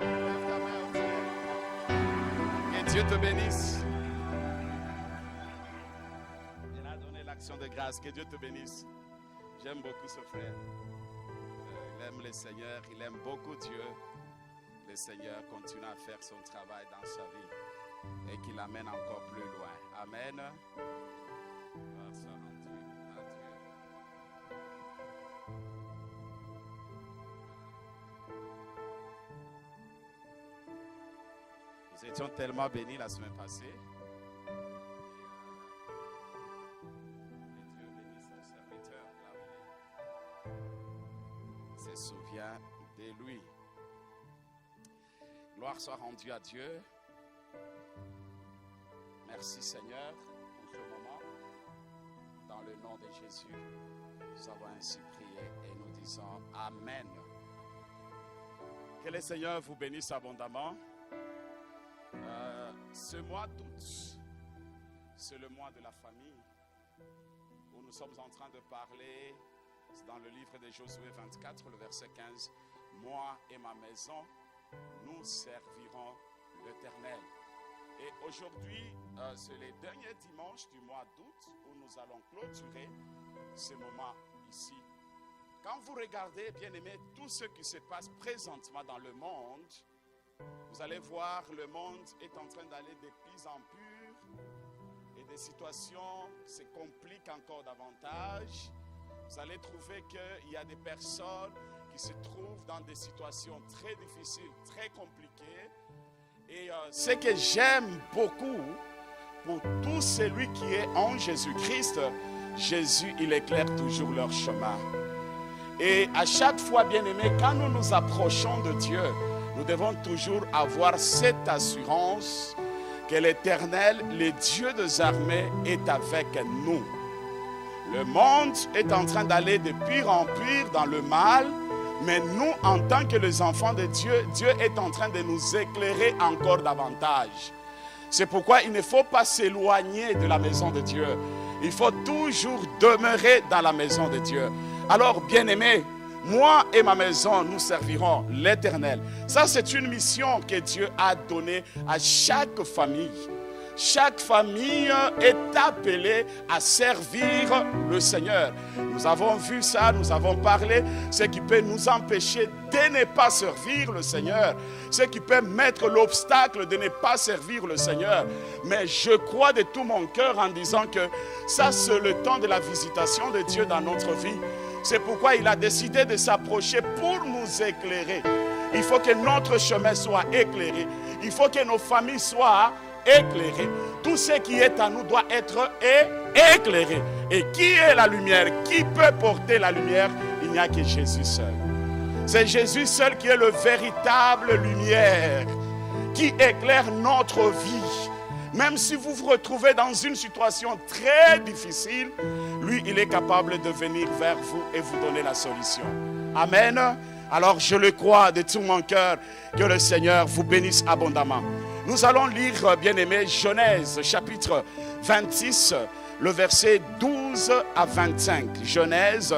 Lève ta main au ciel. Que Dieu te bénisse. Il a donné l'action de grâce. Que Dieu te bénisse. J'aime beaucoup ce frère. Il aime le Seigneur. Il aime beaucoup Dieu. Le Seigneur continue à faire son travail dans sa vie et qu'il l'amène encore plus loin. Amen. Gloire soit rendue à Dieu. Nous étions tellement bénis la semaine passée. Et Dieu bénit son serviteur là où il se souvient de lui. Gloire soit rendue à Dieu. Merci Seigneur pour ce moment. Dans le nom de Jésus, nous avons ainsi prié et nous disons Amen. Que le Seigneur vous bénisse abondamment. Ce mois d'août, c'est le mois de la famille où nous sommes en train de parler dans le livre de Josué 24, le verset 15. Moi et ma maison, nous servirons l'Éternel. Et aujourd'hui, c'est le dernier dimanche du mois d'août où nous allons clôturer ce moment ici. Quand vous regardez, bien aimé, tout ce qui se passe présentement dans le monde, vous allez voir le monde est en train d'aller de plus en plus et des situations se compliquent encore davantage. Vous allez trouver qu'il y a des personnes qui se trouvent dans des situations très difficiles, très compliquées. Et ce que j'aime beaucoup pour tout celui qui est en Jésus-Christ, Jésus, il éclaire toujours leur chemin. Et à chaque fois, bien aimé, quand nous nous approchons de Dieu, nous devons toujours avoir cette assurance que l'Éternel, le Dieu des armées, est avec nous. Le monde est en train d'aller de pire en pire dans le mal, mais nous, en tant que les enfants de Dieu, Dieu est en train de nous éclairer encore davantage. C'est pourquoi il ne faut pas s'éloigner de la maison de Dieu. Il faut toujours demeurer dans la maison de Dieu. Alors, bien-aimés, moi et ma maison, nous servirons l'Éternel. Ça, c'est une mission que Dieu a donnée à chaque famille. Chaque famille est appelée à servir le Seigneur. Nous avons vu ça, nous avons parlé. Ce qui peut nous empêcher de ne pas servir le Seigneur. Ce qui peut mettre l'obstacle de ne pas servir le Seigneur. Mais je crois de tout mon cœur en disant que ça, c'est le temps de la visitation de Dieu dans notre vie. C'est pourquoi il a décidé de s'approcher pour nous éclairer. Il faut que notre chemin soit éclairé. Il faut que nos familles soient éclairées. Tout ce qui est à nous doit être éclairé. Et qui est la lumière? Qui peut porter la lumière? Il n'y a que Jésus seul. C'est Jésus seul qui est le véritable lumière, qui éclaire notre vie. Même si vous vous retrouvez dans une situation très difficile, lui, il est capable de venir vers vous et vous donner la solution. Amen. Alors, je le crois de tout mon cœur, que le Seigneur vous bénisse abondamment. Nous allons lire, bien-aimés, Genèse, chapitre 26, le verset 12 à 25. Genèse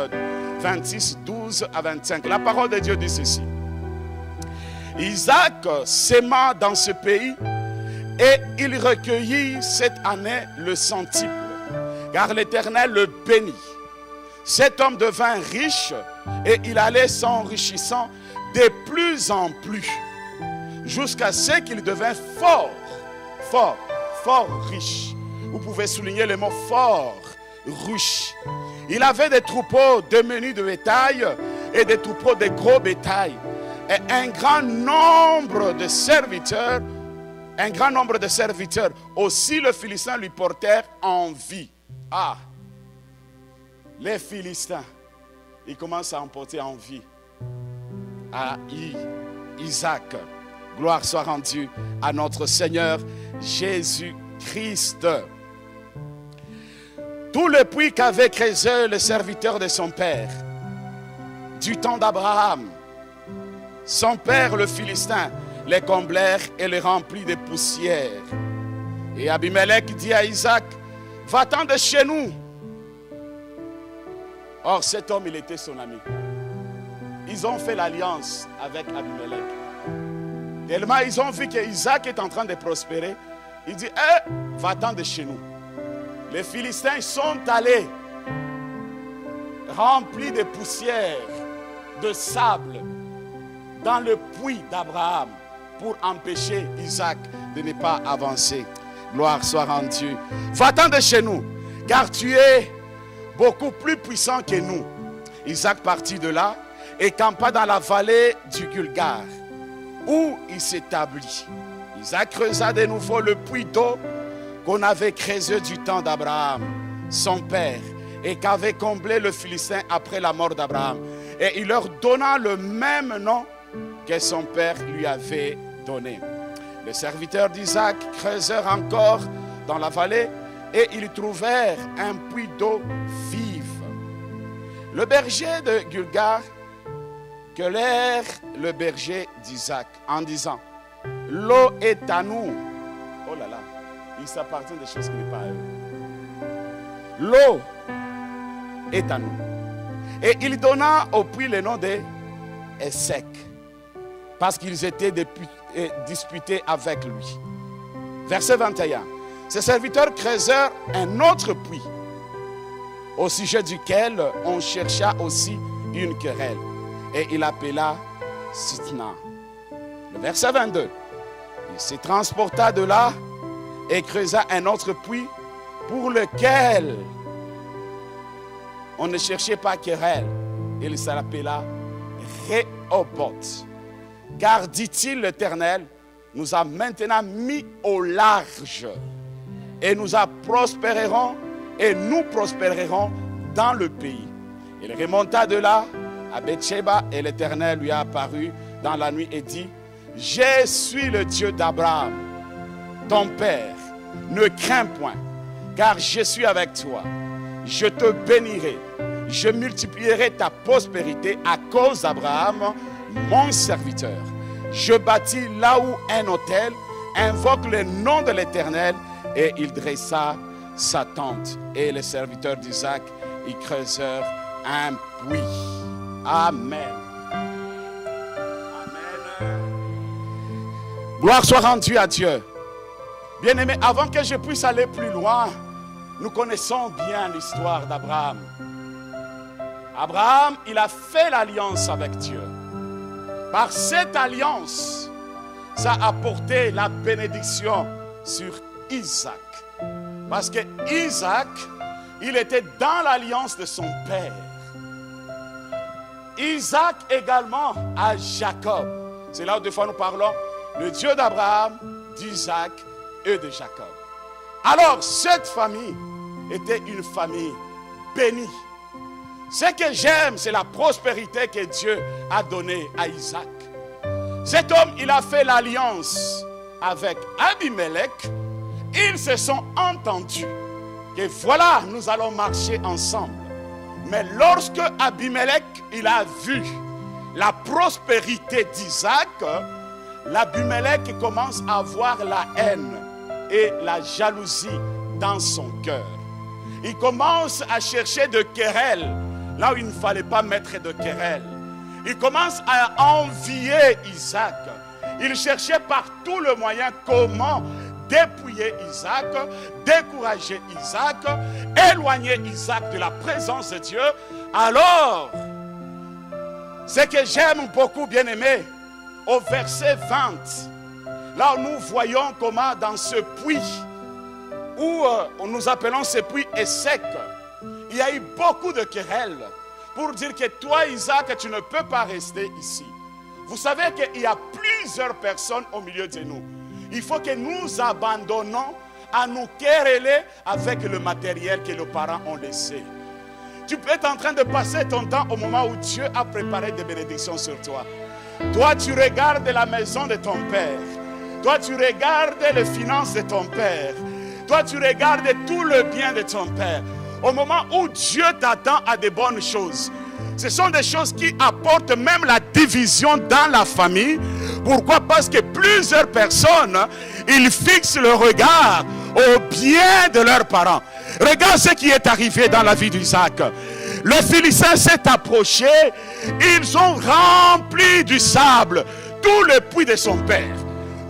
26, 12 à 25. La parole de Dieu dit ceci. Isaac s'aima dans ce pays et il recueillit cette année le centuple, car l'Éternel le bénit. Cet homme devint riche et il allait s'enrichissant de plus en plus, jusqu'à ce qu'il devint fort riche. Vous pouvez souligner le mot fort, riche. Il avait des troupeaux de menus de bétail et des troupeaux de gros bétail. Et un grand nombre de serviteurs. Aussi les Philistins lui portèrent envie. Ah, les Philistins, ils commencent à en porter envie à Isaac. Gloire soit rendue à notre Seigneur Jésus-Christ. Tout le puits qu'avait creusé le serviteur de son père, du temps d'Abraham, son père le Philistin, les comblèrent et les remplit de poussière. Et Abimelech dit à Isaac, va-t'en de chez nous. Or cet homme, il était son ami. ils ont fait l'alliance avec Abimelech. Tellement ils ont vu qu'Isaac est en train de prospérer. Il dit, va-t'en de chez nous. Les Philistins sont allés remplis de poussière, de sable, dans le puits d'Abraham pour empêcher Isaac de ne pas avancer. Gloire soit rendue. Va-t'en de chez nous, car tu es beaucoup plus puissant que nous. Isaac partit de là et campa dans la vallée du Gulgar, où il s'établit. Isaac creusa de nouveau le puits d'eau qu'on avait creusé du temps d'Abraham, son père, et qu'avait comblé le Philistin après la mort d'Abraham. Et il leur donna le même nom que son père lui avait donné. Les serviteurs d'Isaac creusèrent encore dans la vallée et ils trouvèrent un puits d'eau vive. Le berger de Gulgar cueillèrent le berger d'Isaac en disant, l'eau est à nous. Oh là là, il s'appartient des choses qui n'est pas à eux. L'eau est à nous. Et il donna au puits le nom de Essek, parce qu'ils étaient disputés avec lui. Verset 21. Ses serviteurs creusèrent un autre puits, au sujet duquel on chercha aussi une querelle. Et il appela Sitna. Le verset 22. Il se transporta de là et creusa un autre puits pour lequel on ne cherchait pas querelle. Il s'appela Rehoboth. Car, dit-il, l'Éternel nous a maintenant mis au large et nous prospérerons et nous prospérerons dans le pays. Il remonta de là à Bethsheba et l'Éternel lui a apparu dans la nuit et dit, je suis le Dieu d'Abraham, ton père, ne crains point, car je suis avec toi. Je te bénirai, je multiplierai ta prospérité à cause d'Abraham, mon serviteur. Je bâtis là où un autel, invoque le nom de l'Éternel, et il dressa sa tente. Et les serviteurs d'Isaac, ils creusèrent un puits. Amen. Amen. Gloire soit rendue à Dieu. Bien-aimés, avant que je puisse aller plus loin, nous connaissons bien l'histoire d'Abraham. Abraham, il a fait l'alliance avec Dieu. Par cette alliance, ça a apporté la bénédiction sur Isaac. Parce que Isaac, il était dans l'alliance de son père. Isaac également à Jacob. C'est là où des fois nous parlons le Dieu d'Abraham, d'Isaac et de Jacob. Alors cette famille était une famille bénie. Ce que j'aime, c'est la prospérité que Dieu a donnée à Isaac. Cet homme, il a fait l'alliance avec Abimelech. Ils se sont entendus que voilà, nous allons marcher ensemble. Mais lorsque Abimelech, il a vu la prospérité d'Isaac, l'Abimelech commence à avoir la haine et la jalousie dans son cœur. Il commence à chercher de querelles là où il ne fallait pas mettre de querelles. Il commence à envier Isaac. Il cherchait par tout le moyen comment dépouiller Isaac, décourager Isaac, éloigner Isaac de la présence de Dieu. Alors, ce que j'aime beaucoup, bien-aimé, au verset 20, là où nous voyons comment dans ce puits, où nous appelons ce puits Essek, il y a eu beaucoup de querelles pour dire que toi, Isaac, tu ne peux pas rester ici. Vous savez qu'il y a plusieurs personnes au milieu de nous. Il faut que nous abandonnons à nous quereller avec le matériel que nos parents ont laissé. Tu peux être en train de passer ton temps au moment où Dieu a préparé des bénédictions sur toi. Toi, tu regardes la maison de ton père. Toi, tu regardes les finances de ton père. Toi, tu regardes tout le bien de ton père. Au moment où Dieu t'attend à de bonnes choses, ce sont des choses qui apportent même la division dans la famille. Pourquoi? Parce que plusieurs personnes, ils fixent le regard au bien de leurs parents. Regarde ce qui est arrivé dans la vie d'Isaac. Le Philistin s'est approché. Ils ont rempli du sable tout le puits de son père.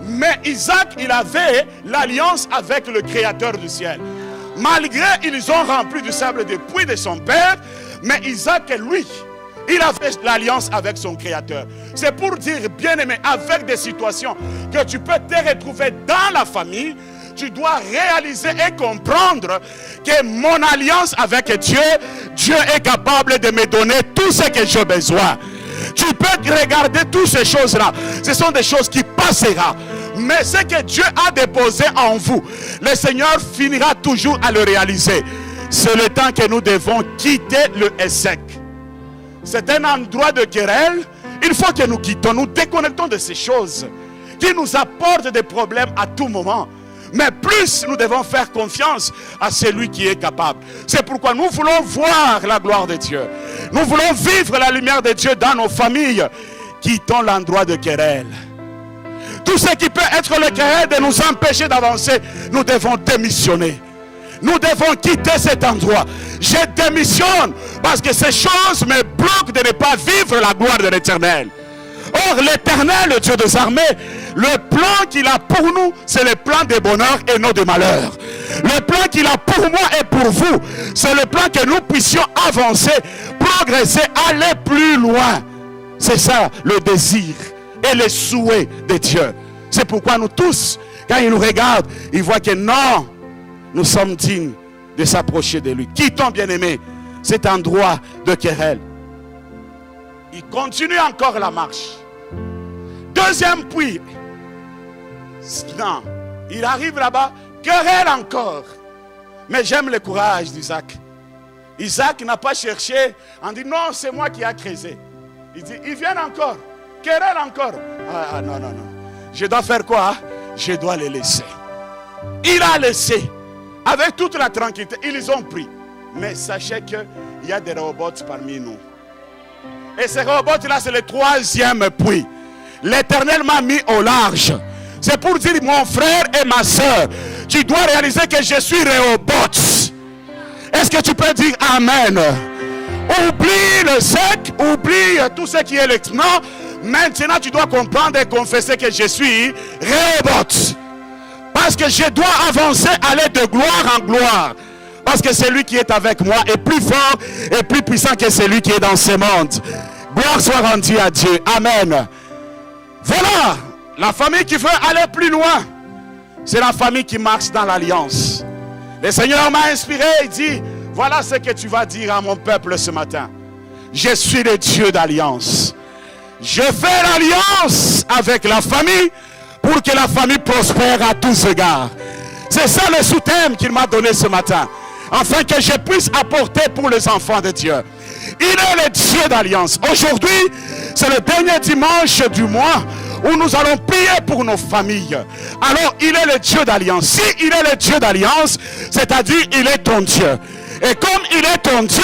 Mais Isaac, il avait l'alliance avec le Créateur du ciel. Malgré ils ont rempli du sable des puits de son père, mais Isaac, lui, il avait l'alliance avec son Créateur. C'est pour dire, bien-aimé, avec des situations que tu peux te retrouver dans la famille, tu dois réaliser et comprendre que mon alliance avec Dieu, Dieu est capable de me donner tout ce que j'ai besoin. Tu peux regarder toutes ces choses-là. Ce sont des choses qui passeront. Mais ce que Dieu a déposé en vous, le Seigneur finira toujours à le réaliser. C'est le temps que nous devons quitter le échec. C'est un endroit de querelle. Il faut que nous quittons, nous déconnectons de ces choses qui nous apportent des problèmes à tout moment. Mais plus nous devons faire confiance à celui qui est capable. C'est pourquoi nous voulons voir la gloire de Dieu. Nous voulons vivre la lumière de Dieu dans nos familles. Quittons l'endroit de querelle. Tout ce qui peut être le querelle de nous empêcher d'avancer, nous devons démissionner. Nous devons quitter cet endroit. Je démissionne parce que ces choses me bloquent de ne pas vivre la gloire de l'Éternel. Or, l'Éternel, le Dieu des armées, le plan qu'il a pour nous, c'est le plan de bonheur et non de malheur. Le plan qu'il a pour moi et pour vous, c'est le plan que nous puissions avancer, progresser, aller plus loin. C'est ça le désir et le souhait de Dieu. C'est pourquoi nous tous, quand il nous regarde, il voit que non, nous sommes dignes de s'approcher de lui. Quittons, bien-aimés, cet endroit de querelle. Il continue encore la marche. Deuxième puits. Non, il arrive là-bas, querelle encore. Mais j'aime le courage d'Isaac. Isaac n'a pas cherché en disant non, c'est moi qui ai creusé. Il dit, ils viennent encore, querelle encore. Ah non, non, non. Je dois faire quoi? Je dois les laisser. Il a laissé. Avec toute la tranquillité, ils ont pris. Mais sachez qu'il y a des robots parmi nous. Et ces robots-là, c'est le troisième puits. L'Éternel m'a mis au large. C'est pour dire, mon frère et ma soeur, tu dois réaliser que je suis Rehoboth. Est-ce que tu peux dire Amen? Oublie le sec, oublie tout ce qui est l'expérience. Maintenant, tu dois comprendre et confesser que je suis Rehoboth. Parce que je dois avancer, aller de gloire en gloire. Parce que celui qui est avec moi est plus fort et plus puissant que celui qui est dans ce monde. Gloire soit rendue à Dieu. Amen. Voilà, la famille qui veut aller plus loin, c'est la famille qui marche dans l'alliance. Le Seigneur m'a inspiré, il dit, voilà ce que tu vas dire à mon peuple ce matin. Je suis le Dieu d'alliance. Je fais l'alliance avec la famille pour que la famille prospère à tous égards. C'est ça le sous-thème qu'il m'a donné ce matin. Afin que je puisse apporter pour les enfants de Dieu. Il est le Dieu d'alliance. Aujourd'hui, c'est le dernier dimanche du mois où nous allons prier pour nos familles. Alors, il est le Dieu d'alliance. Si il est le Dieu d'alliance, c'est-à-dire il est ton Dieu. Et comme il est ton Dieu,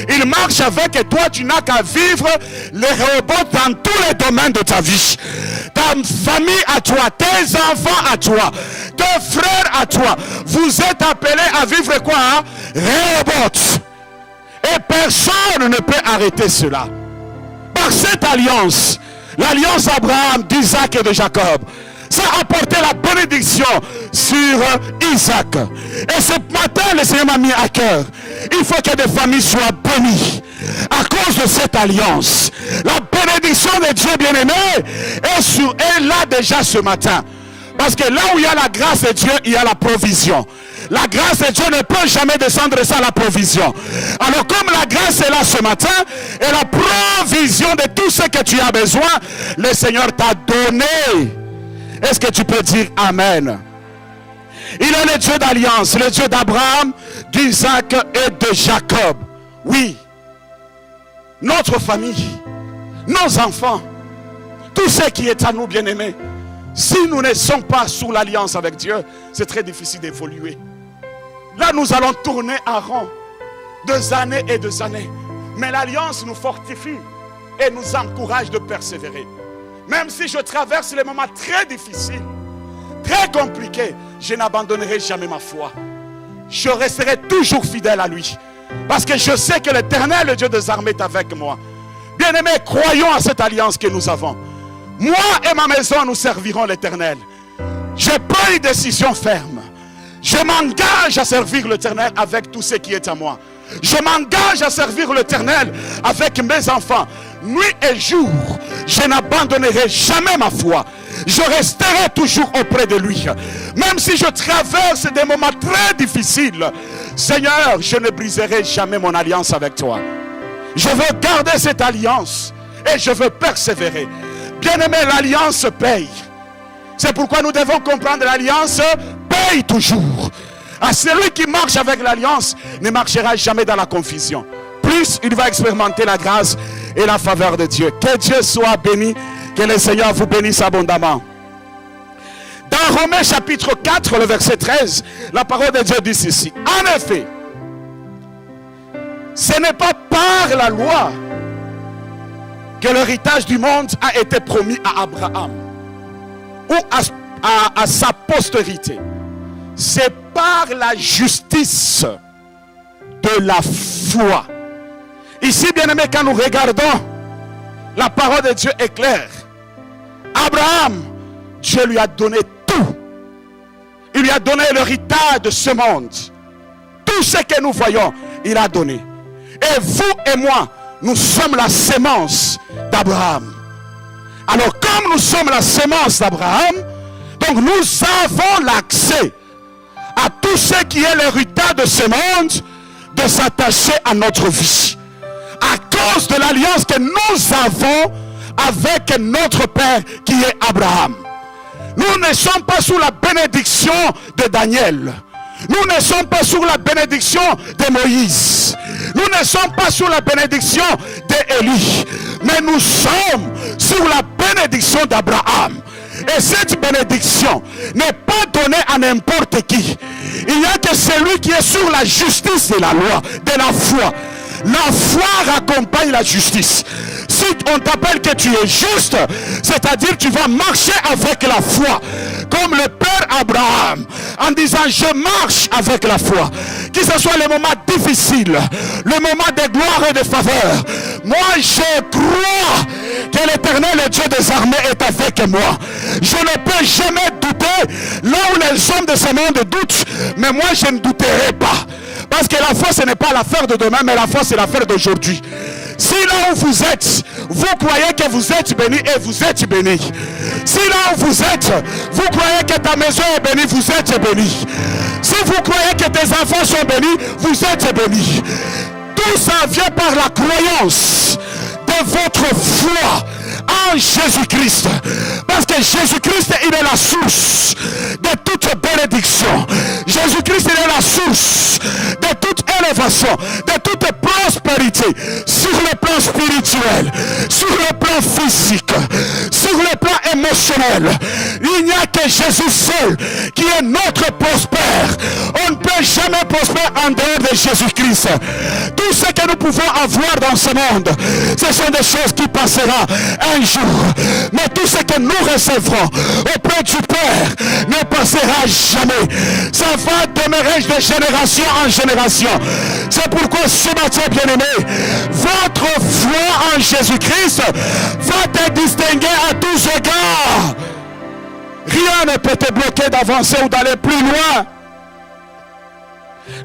il marche avec et toi, tu n'as qu'à vivre les robots dans tous les domaines de ta vie. Ta famille à toi, tes enfants à toi, tes frères à toi. Vous êtes appelés à vivre quoi? Hein? Rehoboth. Et personne ne peut arrêter cela. Par cette alliance, l'alliance d'Abraham, d'Isaac et de Jacob, ça a apporté la bénédiction sur Isaac. Et ce matin, le Seigneur m'a mis à cœur. Il faut que des familles soient bénies à cause de cette alliance. La bénédiction de Dieu bien-aimé est là déjà ce matin. Parce que là où il y a la grâce de Dieu, il y a la provision. La grâce de Dieu ne peut jamais descendre sans la provision. Alors comme la grâce est là ce matin, et la provision de tout ce que tu as besoin, le Seigneur t'a donné. Est-ce que tu peux dire Amen? Il est le Dieu d'alliance, le Dieu d'Abraham, d'Isaac et de Jacob. Oui, notre famille, nos enfants, tout ce qui est à nous bien-aimés, si nous ne sommes pas sous l'alliance avec Dieu, c'est très difficile d'évoluer. Là, nous allons tourner en rond des années et des années. Mais l'alliance nous fortifie et nous encourage de persévérer. Même si je traverse les moments très difficiles, très compliqués, je n'abandonnerai jamais ma foi. Je resterai toujours fidèle à lui. Parce que je sais que l'Éternel, le Dieu des armées, est avec moi. Bien-aimés, croyons à cette alliance que nous avons. Moi et ma maison, nous servirons l'Éternel. J'ai pris une décision ferme. Je m'engage à servir l'Éternel avec tout ce qui est à moi. Je m'engage à servir l'Éternel avec mes enfants. Nuit et jour, je n'abandonnerai jamais ma foi. Je resterai toujours auprès de lui. Même si je traverse des moments très difficiles, Seigneur, je ne briserai jamais mon alliance avec toi. Je veux garder cette alliance et je veux persévérer. Bien-aimé, l'alliance paye. C'est pourquoi nous devons comprendre l'alliance paye toujours. À celui qui marche avec l'alliance ne marchera jamais dans la confusion. Plus il va expérimenter la grâce et la faveur de Dieu. Que Dieu soit béni, que le Seigneur vous bénisse abondamment. Dans Romains chapitre 4, le verset 13, la parole de Dieu dit ceci. En effet, ce n'est pas par la loi que l'héritage du monde a été promis à Abraham ou à sa postérité. C'est par la justice de la foi. Ici, bien-aimés, quand nous regardons, la parole de Dieu est claire. Abraham, Dieu lui a donné tout. Il lui a donné l'héritage de ce monde. Tout ce que nous voyons, il a donné. Et vous et moi, nous sommes la sémence d'Abraham. Alors, comme nous sommes la sémence d'Abraham, donc nous avons l'accès à tout ce qui est l'héritage de ce monde, de s'attacher à notre vie. À cause de l'alliance que nous avons avec notre Père qui est Abraham. Nous ne sommes pas sous la bénédiction de Daniel. Nous ne sommes pas sous la bénédiction de Moïse. Nous ne sommes pas sous la bénédiction d'Élie. Mais nous sommes sous la bénédiction d'Abraham. Et cette bénédiction n'est pas donnée à n'importe qui. Il n'y a que celui qui est sur la justice de la loi, de la foi. La foi accompagne la justice. Si on t'appelle que tu es juste, c'est-à-dire tu vas marcher avec la foi. Comme le Père Abraham, en disant je marche avec la foi. Que ce soit les moments difficiles, le moment de gloire et de faveur. Moi je crois que l'Éternel, le Dieu des armées, est avec moi. Je ne peux jamais douter. Là où les hommes de ce monde doutent, mais moi je ne douterai pas. Parce que la foi, ce n'est pas l'affaire de demain, mais la foi, c'est l'affaire d'aujourd'hui. Si là où vous êtes, vous croyez que vous êtes béni et vous êtes béni. Si là où vous êtes, vous croyez que ta maison est bénie, vous êtes béni. Si vous croyez que tes enfants sont bénis, vous êtes béni. Tout ça vient par la croyance de votre foi en Jésus-Christ. Parce que Jésus-Christ, il est la source de toute bénédiction. Jésus-Christ, il est la source de toute élévation, de toute prospérité, sur le plan spirituel, sur le plan physique, sur le plan émotionnel. Il n'y a que Jésus seul qui est notre prospère. On ne peut jamais prospérer en dehors de Jésus-Christ. Tout ce que nous pouvons avoir dans ce monde, ce sont des choses qui passeront un jour. Mais tout ce que nous recevrons auprès du Père ne passera jamais. Ça va demeurer de génération en génération. C'est pourquoi ce matin, bien-aimé, votre foi en Jésus-Christ va te distinguer à tous égards. Rien ne peut te bloquer d'avancer ou d'aller plus loin.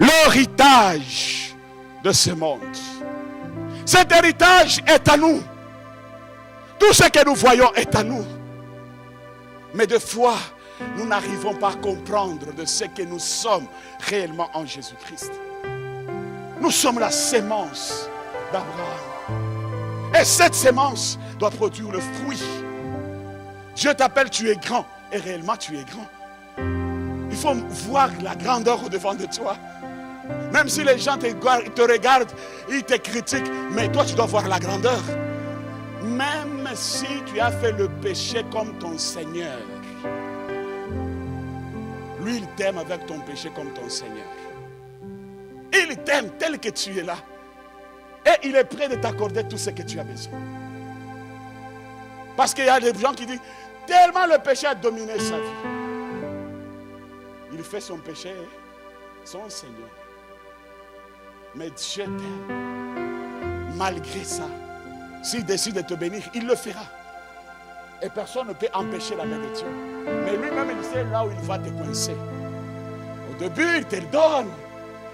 L'héritage de ce monde. Cet héritage est à nous. Tout ce que nous voyons est à nous. Mais des fois, nous n'arrivons pas à comprendre de ce que nous sommes réellement en Jésus-Christ. Nous sommes la sémence d'Abraham. Et cette sémence doit produire le fruit. Dieu t'appelle, tu es grand. Et réellement, tu es grand. Il faut voir la grandeur au-devant de toi. Même si les gens te regardent, ils te critiquent, mais toi, tu dois voir la grandeur. Même si tu as fait le péché comme ton Seigneur, lui, il t'aime avec ton péché comme ton Seigneur. Il t'aime tel que tu es là. Et il est prêt de t'accorder tout ce que tu as besoin. Parce qu'il y a des gens qui disent, tellement le péché a dominé sa vie. Il fait son péché, son Seigneur. Mais Dieu t'aime. Malgré ça, s'il décide de te bénir, il le fera. Et personne ne peut empêcher la main de Dieu. Mais lui-même, il sait là où il va te coincer. Au début, il te donne.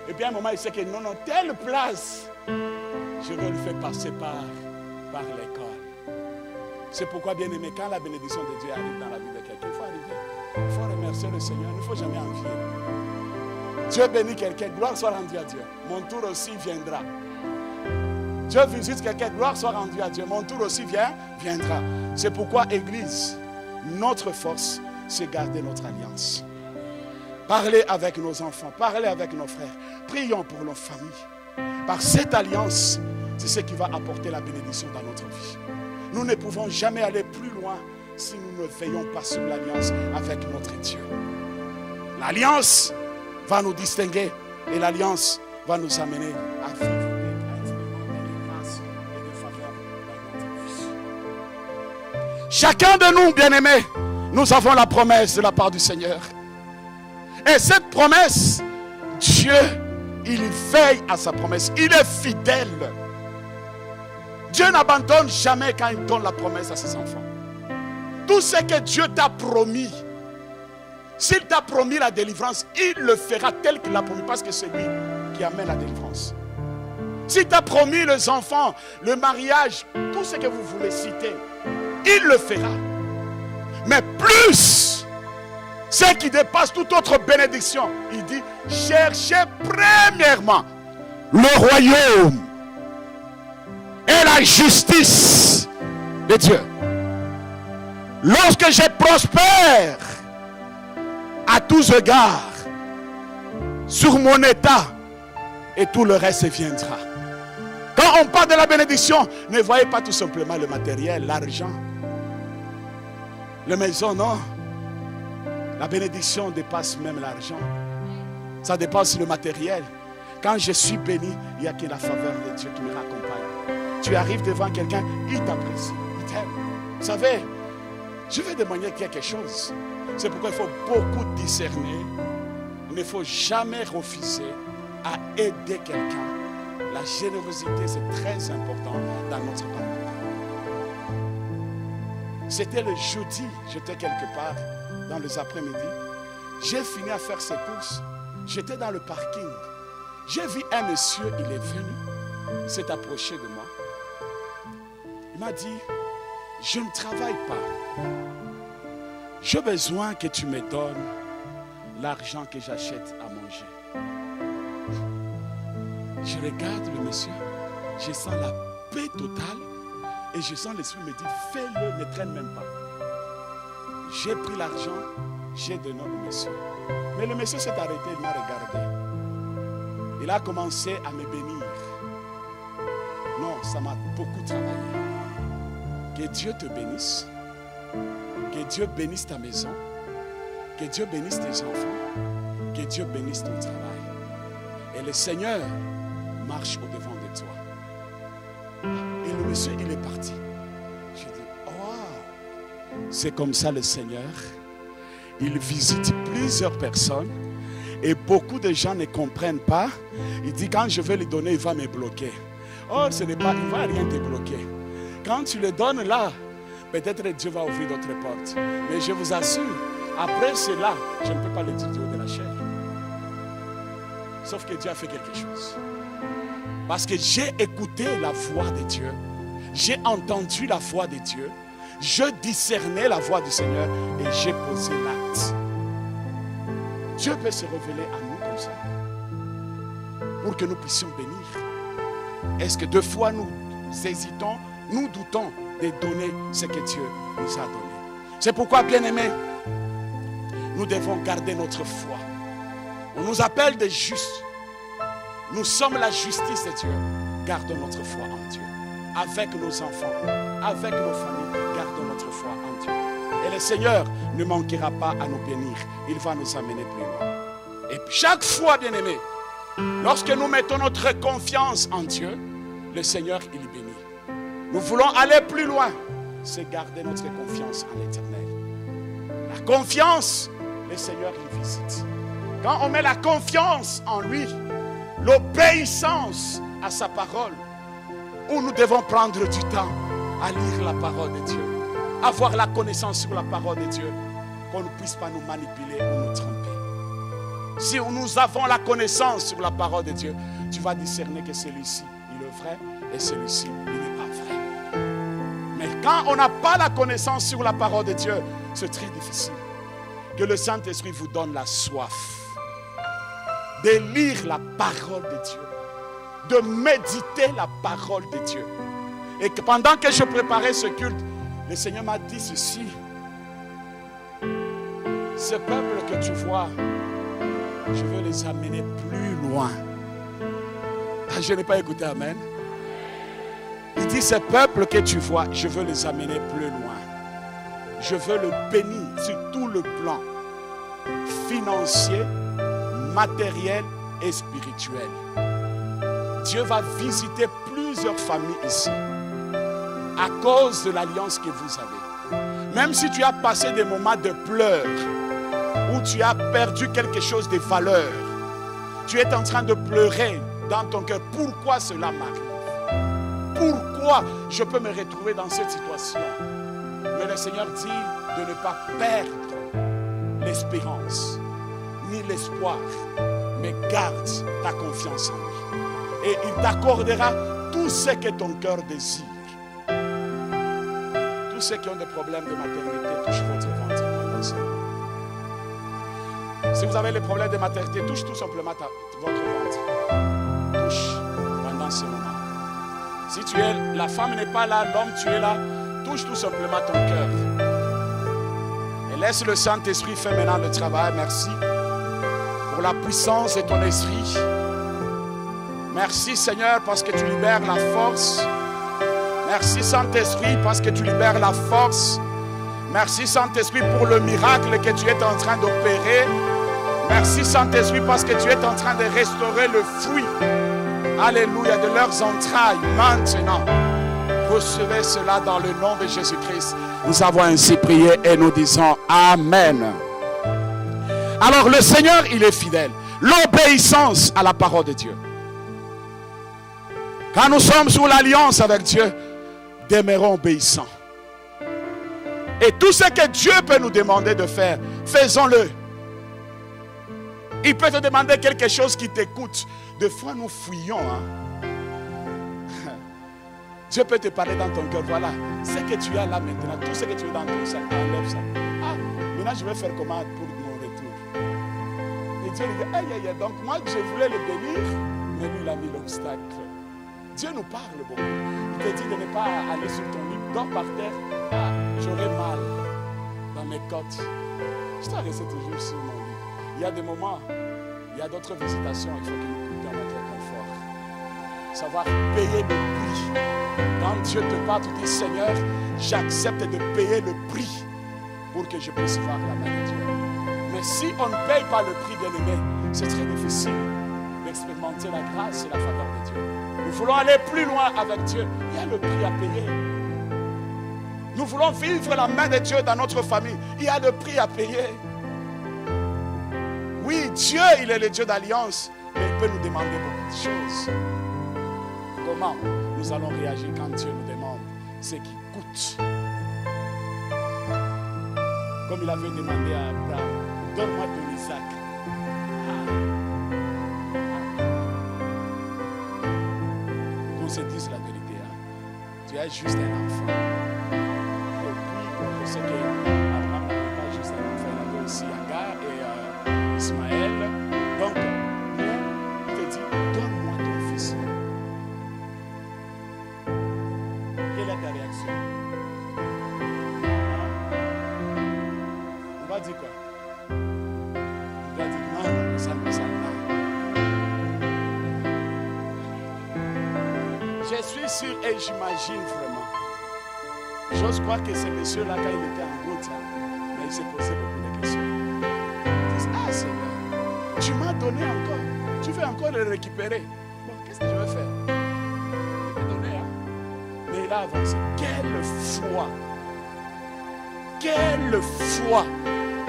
Et puis à un moment, il sait que non, telle place, je vais le faire passer par l'école. C'est pourquoi, bien aimé, quand la bénédiction de Dieu arrive dans la vie de quelqu'un, il faut arriver. Il faut remercier le Seigneur. Il ne faut jamais envier. Dieu bénit quelqu'un, gloire soit rendue à Dieu. Mon tour aussi viendra. Dieu visite quelqu'un, gloire soit rendue à Dieu. Mon tour aussi viendra. C'est pourquoi, Église, notre force, c'est garder notre alliance. Parler avec nos enfants, parler avec nos frères. Prions pour nos familles. Par cette alliance, c'est ce qui va apporter la bénédiction dans notre vie. Nous ne pouvons jamais aller plus loin si nous ne veillons pas sur l'alliance avec notre Dieu. L'alliance va nous distinguer et l'alliance va nous amener à vivre des grâces et des faveurs dans notre vie. Chacun de nous, bien-aimés, nous avons la promesse de la part du Seigneur. Et cette promesse, Dieu, il veille à sa promesse. Il est fidèle. Dieu n'abandonne jamais quand il donne la promesse à ses enfants. Tout ce que Dieu t'a promis, s'il t'a promis la délivrance, il le fera tel qu'il l'a promis, parce que c'est lui qui amène la délivrance. S'il t'a promis les enfants, le mariage, tout ce que vous voulez citer, il le fera. Mais plus, ce qui dépasse toute autre bénédiction, il dit, cherchez premièrement le royaume et la justice de Dieu. Lorsque je prospère à tous égards sur mon état, et tout le reste viendra. Quand on parle de la bénédiction, ne voyez pas tout simplement le matériel, l'argent, les maisons, non. La bénédiction dépasse même l'argent. Ça dépasse le matériel. Quand je suis béni, il n'y a que la faveur de Dieu qui me raccompagne. Tu arrives devant quelqu'un, il t'apprécie, il t'aime. Vous savez, je vais témoigner quelque chose. C'est pourquoi il faut beaucoup discerner. Il ne faut jamais refuser à aider quelqu'un. La générosité, c'est très important dans notre parcours. C'était le jeudi, j'étais quelque part dans les après-midi. J'ai fini à faire ses courses. J'étais dans le parking. J'ai vu un monsieur, il est venu, il s'est approché de moi. Il m'a dit, je ne travaille pas. J'ai besoin que tu me donnes l'argent que j'achète à manger. Je regarde le monsieur, je sens la paix totale et je sens l'esprit me dire, fais-le, ne traîne même pas. J'ai pris l'argent, j'ai donné au monsieur. Mais le monsieur s'est arrêté, il m'a regardé. Il a commencé à me bénir. Non, ça m'a beaucoup travaillé. Que Dieu te bénisse. Que Dieu bénisse ta maison. Que Dieu bénisse tes enfants. Que Dieu bénisse ton travail. Et le Seigneur marche au-devant de toi. Et le monsieur, il est parti. Je dis, wow. C'est comme ça le Seigneur. Il visite plusieurs personnes. Et beaucoup de gens ne comprennent pas. Il dit, quand je vais lui donner, il va me bloquer. Oh, ce n'est pas, il ne va rien te bloquer. Quand tu le donnes là, peut-être Dieu va ouvrir d'autres portes. Mais je vous assure, après cela, je ne peux pas le dire du haut de la chair. Sauf que Dieu a fait quelque chose. Parce que j'ai écouté la voix de Dieu. J'ai entendu la voix de Dieu. Je discernais la voix du Seigneur et j'ai posé l'acte. Dieu peut se révéler à nous comme ça. Pour que nous puissions bénir. Est-ce que deux fois nous hésitons, nous doutons de donner ce que Dieu nous a donné? C'est pourquoi, bien-aimés, nous devons garder notre foi. On nous appelle des justes. Nous sommes la justice de Dieu. Gardons notre foi en Dieu. Avec nos enfants, avec nos familles, gardons notre foi en Dieu. Et le Seigneur ne manquera pas à nous bénir. Il va nous amener plus loin. Et chaque fois, bien-aimés, lorsque nous mettons notre confiance en Dieu, le Seigneur, il bénit. Nous voulons aller plus loin. C'est garder notre confiance en l'Éternel. La confiance, le Seigneur, il visite. Quand on met la confiance en lui, l'obéissance à sa parole, où nous devons prendre du temps à lire la parole de Dieu, avoir la connaissance sur la parole de Dieu, qu'on ne puisse pas nous manipuler ou nous tromper. Si nous avons la connaissance sur la parole de Dieu, tu vas discerner que celui-ci, il est vrai et celui-ci, il n'est pas vrai. Mais quand on n'a pas la connaissance sur la parole de Dieu, c'est très difficile. Que le Saint-Esprit vous donne la soif de lire la parole de Dieu, de méditer la parole de Dieu. Et que pendant que je préparais ce culte, le Seigneur m'a dit ceci: ce peuple que tu vois, je veux les amener plus loin. Je n'ai pas écouté amen. Il dit: ce peuple que tu vois, je veux les amener plus loin. Je veux le bénir sur tout le plan financier, matériel et spirituel. Dieu va visiter plusieurs familles ici à cause de l'alliance que vous avez. Même si tu as passé des moments de pleurs, où tu as perdu quelque chose de valeur, tu es en train de pleurer dans ton cœur. Pourquoi cela m'arrive? Pourquoi je peux me retrouver dans cette situation? Mais le Seigneur dit de ne pas perdre l'espérance ni l'espoir, mais garde ta confiance en lui. Et il t'accordera tout ce que ton cœur désire. Tous ceux qui ont des problèmes de maternité, touchez votre ventre pendant ce moment. Si vous avez les problèmes de maternité, touche tout simplement votre ventre. Touche pendant ce moment. Si tu es, la femme n'est pas là, l'homme tu es là, touche tout simplement ton cœur. Et laisse le Saint-Esprit faire maintenant le travail. Merci pour la puissance de ton esprit. Merci Seigneur parce que tu libères la force. Merci Saint-Esprit parce que tu libères la force. Merci Saint-Esprit pour le miracle que tu es en train d'opérer. Merci Saint-Esprit parce que tu es en train de restaurer le fruit, alléluia, de leurs entrailles maintenant. Recevez cela dans le nom de Jésus-Christ. Nous avons ainsi prié et nous disons Amen. Alors le Seigneur, il est fidèle. L'obéissance à la parole de Dieu. Quand nous sommes sous l'alliance avec Dieu, demeurons obéissants. Et tout ce que Dieu peut nous demander de faire, faisons-le. Il peut te demander quelque chose qui t'écoute. Des fois, nous fuyons. Dieu peut te parler dans ton cœur. Voilà, ce que tu as là maintenant, tout ce que tu as dans ton sac, enlève ça. Ah, maintenant je vais faire comment pour mon retour? Et Dieu lui dit, aïe, aïe, aïe. Donc moi, je voulais le bénir, mais lui, il a mis l'obstacle. Dieu nous parle beaucoup. Il te dit de ne pas aller sur ton lit, dors par terre. Ah, j'aurai mal dans mes côtes. Je dois rester toujours sur mon lit. Il y a des moments, il y a d'autres visitations, il faut que nous coûtions notre confort. Savoir payer le prix. Quand Dieu te parle, tu dis, Seigneur, j'accepte de payer le prix pour que je puisse voir la main de Dieu. Mais si on ne paye pas le prix, bien-aimé, c'est très difficile d'expérimenter la grâce et la faveur de Dieu. Nous voulons aller plus loin avec Dieu. Il y a le prix à payer. Nous voulons vivre la main de Dieu dans notre famille. Il y a le prix à payer. Oui, Dieu, il est le Dieu d'alliance, mais il peut nous demander beaucoup de choses. Comment nous allons réagir quand Dieu nous demande ce qui coûte? Comme il avait demandé à Abraham, donne-moi ton Isaac. Qu'on se dise la vérité. Tu es juste un enfant. Et puis, je sais qu'Abraham n'avait pas juste un enfant, il avait aussi Agar et Ismaël. Donc, il te dit, donne-moi ton fils. Quelle est ta réaction? On va dire quoi? On va dire non, ça non. Je suis sûr et j'imagine vraiment. J'ose croire que ce monsieur-là, quand il était en route, mais il s'est posé beaucoup de questions. Il dit, ah Seigneur, tu m'as donné encore. Tu veux encore le récupérer. Bon, qu'est-ce que je vais faire? Il m'a donné, mais il a avancé. Quelle foi! Quelle foi!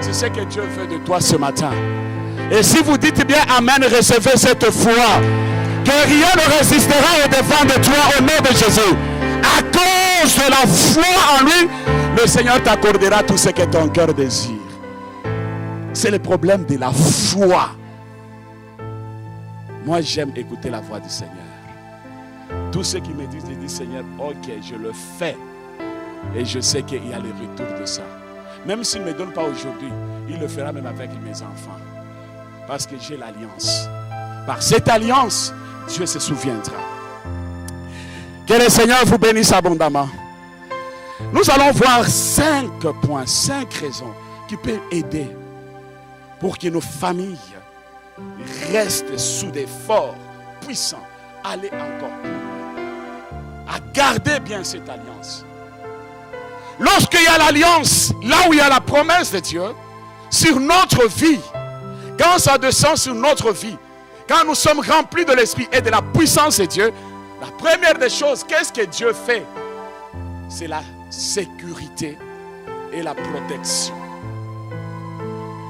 C'est ce que Dieu veut de toi ce matin. Et si vous dites bien Amen, recevez cette foi. Que rien ne résistera au-devant de toi au nom de Jésus. À cause de la foi en lui, le Seigneur t'accordera tout ce que ton cœur désire. C'est le problème de la foi. Moi, j'aime écouter la voix du Seigneur. Tous ceux qui me disent, ils disent, Seigneur, ok, je le fais. Et je sais qu'il y a le retour de ça. Même s'il ne me donne pas aujourd'hui, il le fera même avec mes enfants. Parce que j'ai l'alliance. Par cette alliance, Dieu se souviendra. Que le Seigneur vous bénisse abondamment. Nous allons voir 5 points, 5 raisons qui peuvent aider pour que nos familles restent soudées, forts, puissants, aller encore plus loin. À garder bien cette alliance. Lorsqu'il y a l'alliance, là où il y a la promesse de Dieu, sur notre vie, quand ça descend sur notre vie, quand nous sommes remplis de l'Esprit et de la puissance de Dieu, la première des choses, qu'est-ce que Dieu fait? C'est la sécurité et la protection.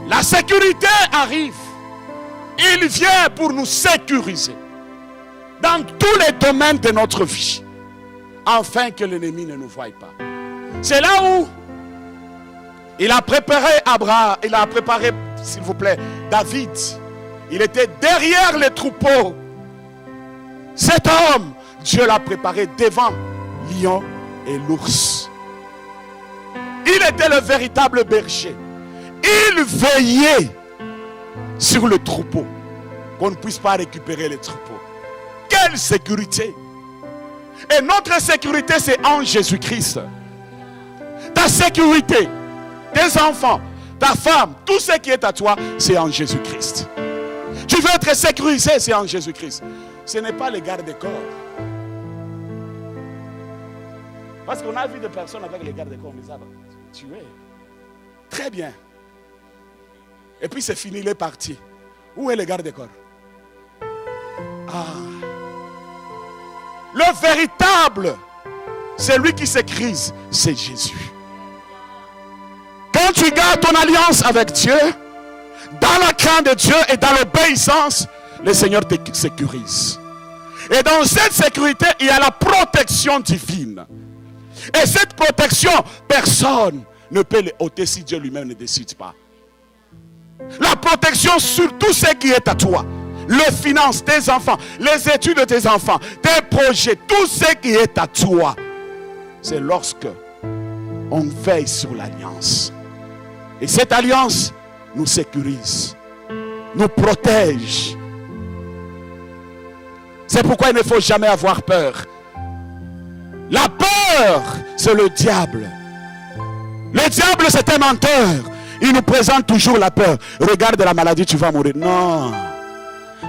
La sécurité arrive. Il vient pour nous sécuriser dans tous les domaines de notre vie, afin que l'ennemi ne nous voie pas. C'est là où il a préparé Abraham, il a préparé, s'il vous plaît, David. Il était derrière les troupeaux. Cet homme, Dieu l'a préparé devant lion et l'ours. Il était le véritable berger. Il veillait sur le troupeau, qu'on ne puisse pas récupérer les troupeaux. Quelle sécurité! Et notre sécurité, c'est en Jésus-Christ. Ta sécurité, tes enfants, ta femme, tout ce qui est à toi, c'est en Jésus-Christ. Tu veux être sécurisé, c'est en Jésus-Christ. Ce n'est pas les gardes-corps. Parce qu'on a vu des personnes avec les gardes-corps, on les a tués. Très bien. Et puis c'est fini, il est parti. Où est le garde-corps? Le véritable, c'est lui qui s'écrise, c'est Jésus. Quand tu gardes ton alliance avec Dieu, dans la crainte de Dieu et dans l'obéissance, le Seigneur te sécurise. Et dans cette sécurité, il y a la protection divine. Et cette protection, personne ne peut l'ôter si Dieu lui-même ne décide pas. La protection sur tout ce qui est à toi. Les finances, tes enfants, les études de tes enfants, tes projets, tout ce qui est à toi. C'est lorsque on veille sur l'alliance. Et cette alliance nous sécurise, nous protège. C'est pourquoi il ne faut jamais avoir peur. La peur, c'est le diable. Le diable, c'est un menteur. Il nous présente toujours la peur. Regarde la maladie, tu vas mourir. Non.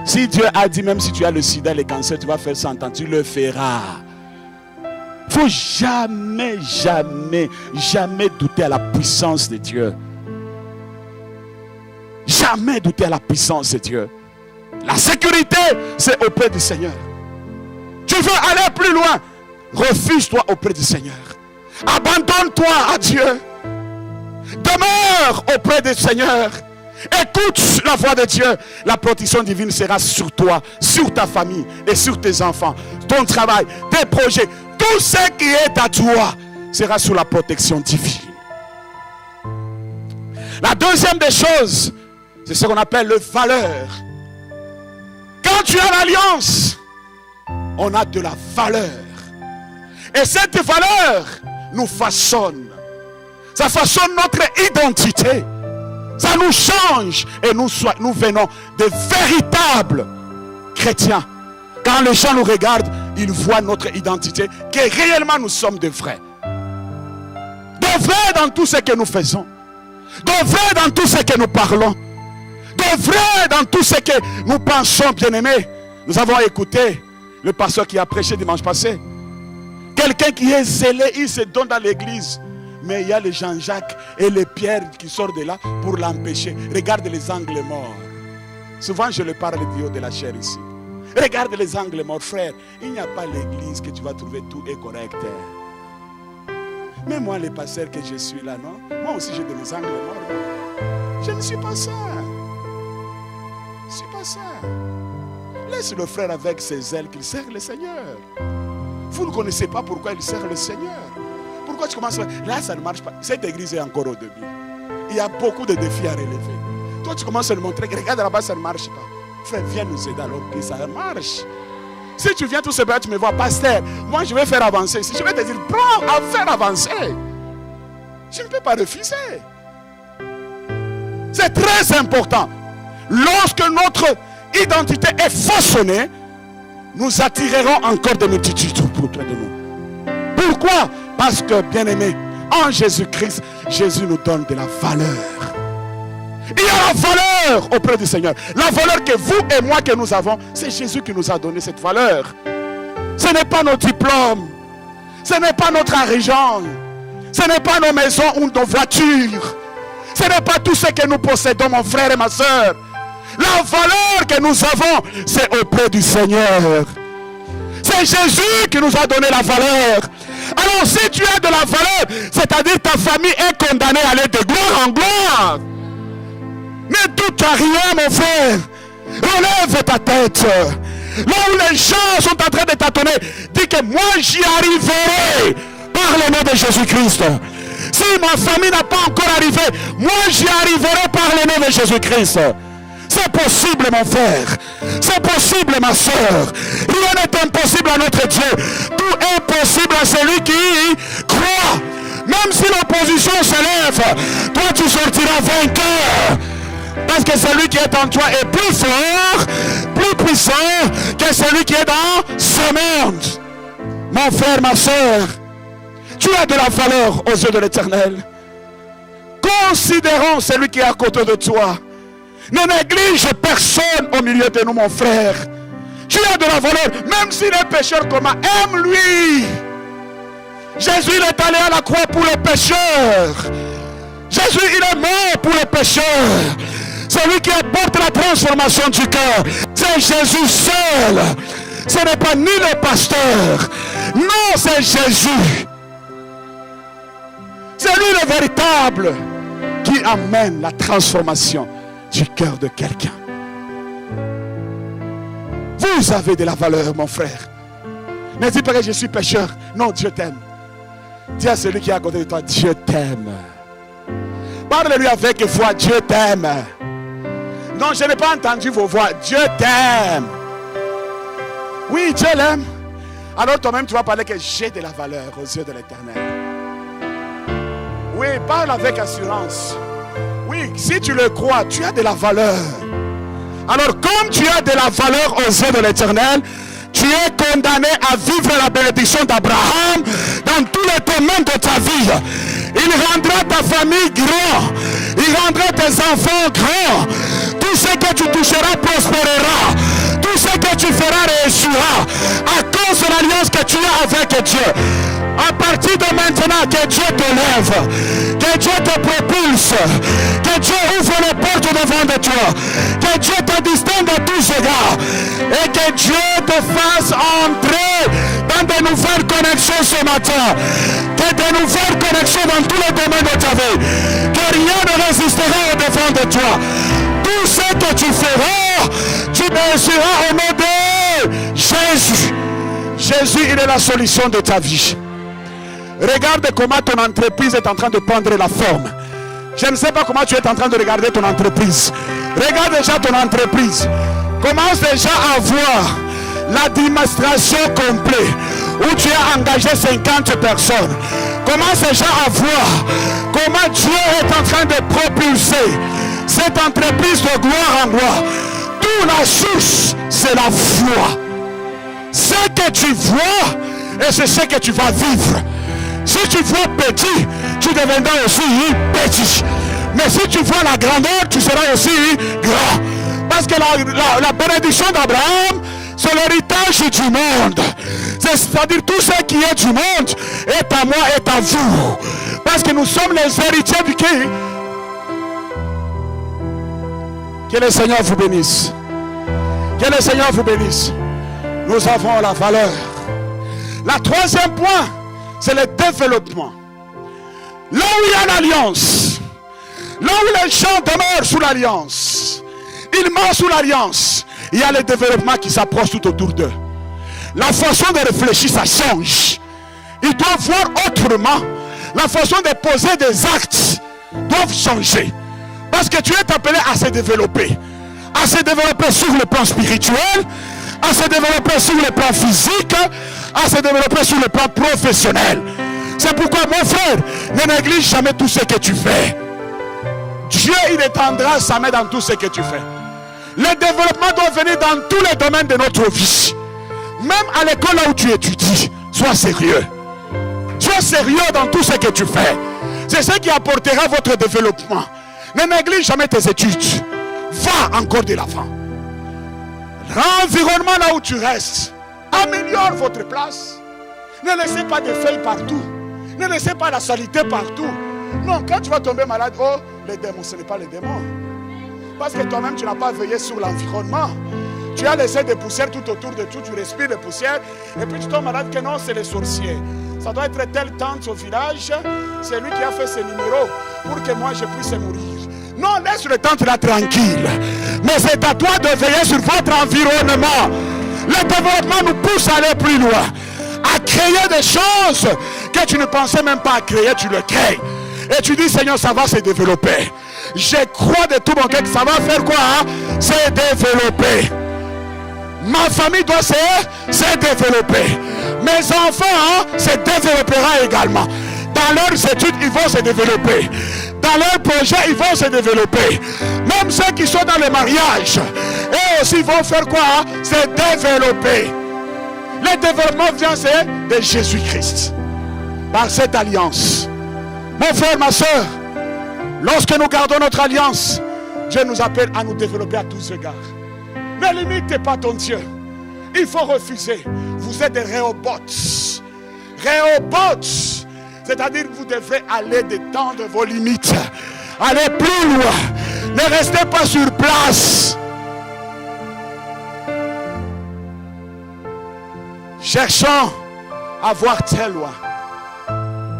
Si Dieu a dit, même si tu as le sida, le cancer, tu vas faire 100 ans, tu le feras. Il ne faut jamais, jamais, jamais douter à la puissance de Dieu. Jamais douter à la puissance de Dieu. La sécurité, c'est auprès du Seigneur. Tu veux aller plus loin, refuse-toi auprès du Seigneur. Abandonne-toi à Dieu. Demeure auprès du Seigneur. Écoute la voix de Dieu. La protection divine sera sur toi, sur ta famille et sur tes enfants. Ton travail, tes projets, tout ce qui est à toi sera sous la protection divine. La deuxième des choses, c'est ce qu'on appelle le valeur. Quand tu as l'alliance, on a de la valeur. Et cette valeur nous façonne. Ça façonne notre identité. Ça nous change et nous venons de véritables chrétiens. Quand les gens nous regardent, ils voient notre identité, que réellement nous sommes de vrais. De vrais dans tout ce que nous faisons. De vrais dans tout ce que nous parlons. De vrai dans tout ce que nous pensons, bien-aimés. Nous avons écouté le pasteur qui a prêché dimanche passé. Quelqu'un qui est zélé, il se donne dans l'église. Mais il y a les Jean-Jacques et les Pierre qui sortent de là pour l'empêcher. Regarde les angles morts. Souvent je le parle du haut de la chair ici. Regarde les angles morts, frère. Il n'y a pas l'église que tu vas trouver tout est correct. Mais moi, le pasteur que je suis là, non? Moi aussi j'ai des angles morts. Je ne suis pas saint. Je ne suis pas saint. Laisse le frère avec ses ailes qu'il sert le Seigneur. Vous ne connaissez pas pourquoi il sert le Seigneur. Pourquoi tu commences à... Là, ça ne marche pas. Cette église est encore au début. Il y a beaucoup de défis à relever. Toi, tu commences à le montrer. Regarde là-bas, ça ne marche pas. Frère, viens nous aider alors que ça marche. Si tu viens tout simplement, tu me vois, pasteur, moi je vais faire avancer. Si je vais te dire, prends à faire avancer. Je ne peux pas refuser. C'est très important. Lorsque notre identité est façonnée, nous attirerons encore des multitudes autour de nous. Pourquoi? Parce que, bien aimé, en Jésus-Christ, Jésus nous donne de la valeur. Il y a la valeur auprès du Seigneur. La valeur que vous et moi que nous avons, c'est Jésus qui nous a donné cette valeur. Ce n'est pas nos diplômes. Ce n'est pas notre argent. Ce n'est pas nos maisons ou nos voitures. Ce n'est pas tout ce que nous possédons, mon frère et ma soeur. La valeur que nous avons, c'est auprès du Seigneur. C'est Jésus qui nous a donné la valeur. Alors si tu as de la valeur, c'est-à-dire ta famille est condamnée à aller de gloire en gloire. Ne doute à rien, mon frère. Relève ta tête. Là où les gens sont en train de tâtonner, dis que moi j'y arriverai par le nom de Jésus-Christ. Si ma famille n'a pas encore arrivé, moi j'y arriverai par le nom de Jésus-Christ. C'est possible, mon frère. C'est possible, ma soeur. Rien n'est impossible à notre Dieu. Tout est possible à celui qui croit. Même si l'opposition s'élève, toi tu sortiras vainqueur. Parce que celui qui est en toi est plus fort, plus puissant que celui qui est dans ce monde. Mon frère, ma soeur, tu as de la valeur aux yeux de l'Éternel. Considérons celui qui est à côté de toi. Ne néglige personne au milieu de nous, mon frère. Tu as de la valeur, même s'il est pécheur comme moi. Aime-lui. Jésus, il est allé à la croix pour les pécheurs. Jésus, il est mort pour les pécheurs. Celui qui apporte la transformation du cœur, c'est Jésus seul. Ce n'est pas ni le pasteur. Non, c'est Jésus. C'est lui le véritable qui amène la transformation du cœur de quelqu'un. Vous avez de la valeur, mon frère. Ne dis pas que je suis pécheur. Non, Dieu t'aime. Dis à celui qui est à côté de toi, Dieu t'aime. Parle-lui avec foi, Dieu t'aime. Non, je n'ai pas entendu vos voix. Dieu t'aime. Oui, Dieu l'aime. Alors toi-même, tu vas parler que j'ai de la valeur aux yeux de l'Éternel. Oui, parle avec assurance. Oui, si tu le crois, tu as de la valeur. Alors, comme tu as de la valeur aux yeux de l'Éternel, tu es condamné à vivre la bénédiction d'Abraham dans tous les domaines de ta vie. Il rendra ta famille grand. Il rendra tes enfants grands. Tout ce que tu toucheras prospérera. Tout ce que tu feras réussira. À cause de l'alliance que tu as avec Dieu. À partir de maintenant, que Dieu te lève. Que Dieu te propulse. Que Dieu ouvre les portes devant de toi. Que Dieu te distingue à tous égards. Et que Dieu te fasse entrer dans de nouvelles connexions ce matin. Que de nouvelles connexions dans tous les domaines de ta vie. Que rien ne résistera au devant de toi. Tout ce que tu feras, tu réussiras au nom de Jésus. Jésus, il est la solution de ta vie. Regarde comment ton entreprise est en train de prendre la forme. Je ne sais pas comment tu es en train de regarder ton entreprise. Regarde déjà ton entreprise. Commence déjà à voir l'administration complète où tu as engagé 50 personnes. Commence déjà à voir comment Dieu est en train de propulser cette entreprise de gloire en gloire. Tout la source, c'est la foi. Ce que tu vois, et c'est ce que tu vas vivre. Si tu vois petit, tu deviendras aussi petit. Mais si tu vois la grandeur, tu seras aussi grand. Parce que la bénédiction d'Abraham, c'est l'héritage du monde. C'est-à-dire tout ce qui est du monde est à moi, est à vous. Parce que nous sommes les héritiers du qui. Que le Seigneur vous bénisse. Que le Seigneur vous bénisse. Nous avons la valeur. La troisième point, c'est le développement. Là où il y a l'alliance, Là où les gens demeurent sous l'alliance, ils meurent sous l'alliance, il y a le développement qui s'approche tout autour d'eux. La façon de réfléchir, ça change. Ils doivent voir autrement. La façon de poser des actes doivent changer. Parce que tu es appelé à se développer. À se développer sur le plan spirituel, à se développer sur le plan physique, à se développer sur le plan professionnel. C'est pourquoi, mon frère, ne néglige jamais tout ce que tu fais. Dieu, il étendra sa main dans tout ce que tu fais. Le développement doit venir dans tous les domaines de notre vie. Même à l'école là où tu étudies, sois sérieux. Sois sérieux dans tout ce que tu fais. C'est ce qui apportera votre développement. Ne néglige jamais tes études. Va encore de l'avant. L'environnement là où tu restes, améliore votre place. Ne laissez pas des feuilles partout. Ne laissez pas la saleté partout. Non, quand tu vas tomber malade, oh, les démons, ce n'est pas les démons. Parce que toi-même, tu n'as pas veillé sur l'environnement. Tu as laissé des poussières tout autour de tout, tu respires des poussières, et puis tu tombes malade que non, c'est les sorciers. Ça doit être telle tante au village, c'est lui qui a fait ses numéros pour que moi je puisse mourir. Non, laisse le tante là tranquille. Mais c'est à toi de veiller sur votre environnement. Le développement nous pousse à aller plus loin, à créer des choses que tu ne pensais même pas à créer, tu le crées. Et tu dis, Seigneur, ça va se développer. Je crois de tout mon cœur que ça va faire quoi, hein? Se développer. Ma famille doit se développer. Mes enfants se développeront également. Dans leurs études, ils vont se développer. Dans leurs projets, ils vont se développer. Même ceux qui sont dans le mariage, eux aussi vont faire quoi, hein? Se développer. Le développement vient de Jésus-Christ. Par cette alliance. Mon frère, ma soeur, lorsque nous gardons notre alliance, Dieu nous appelle à nous développer à tous égards. Ne limitez pas ton Dieu. Il faut refuser. Vous êtes des Rehoboth. Rehoboth. C'est-à-dire que vous devrez aller détendre vos limites. Allez plus loin. Ne restez pas sur place. Cherchons à voir très loin.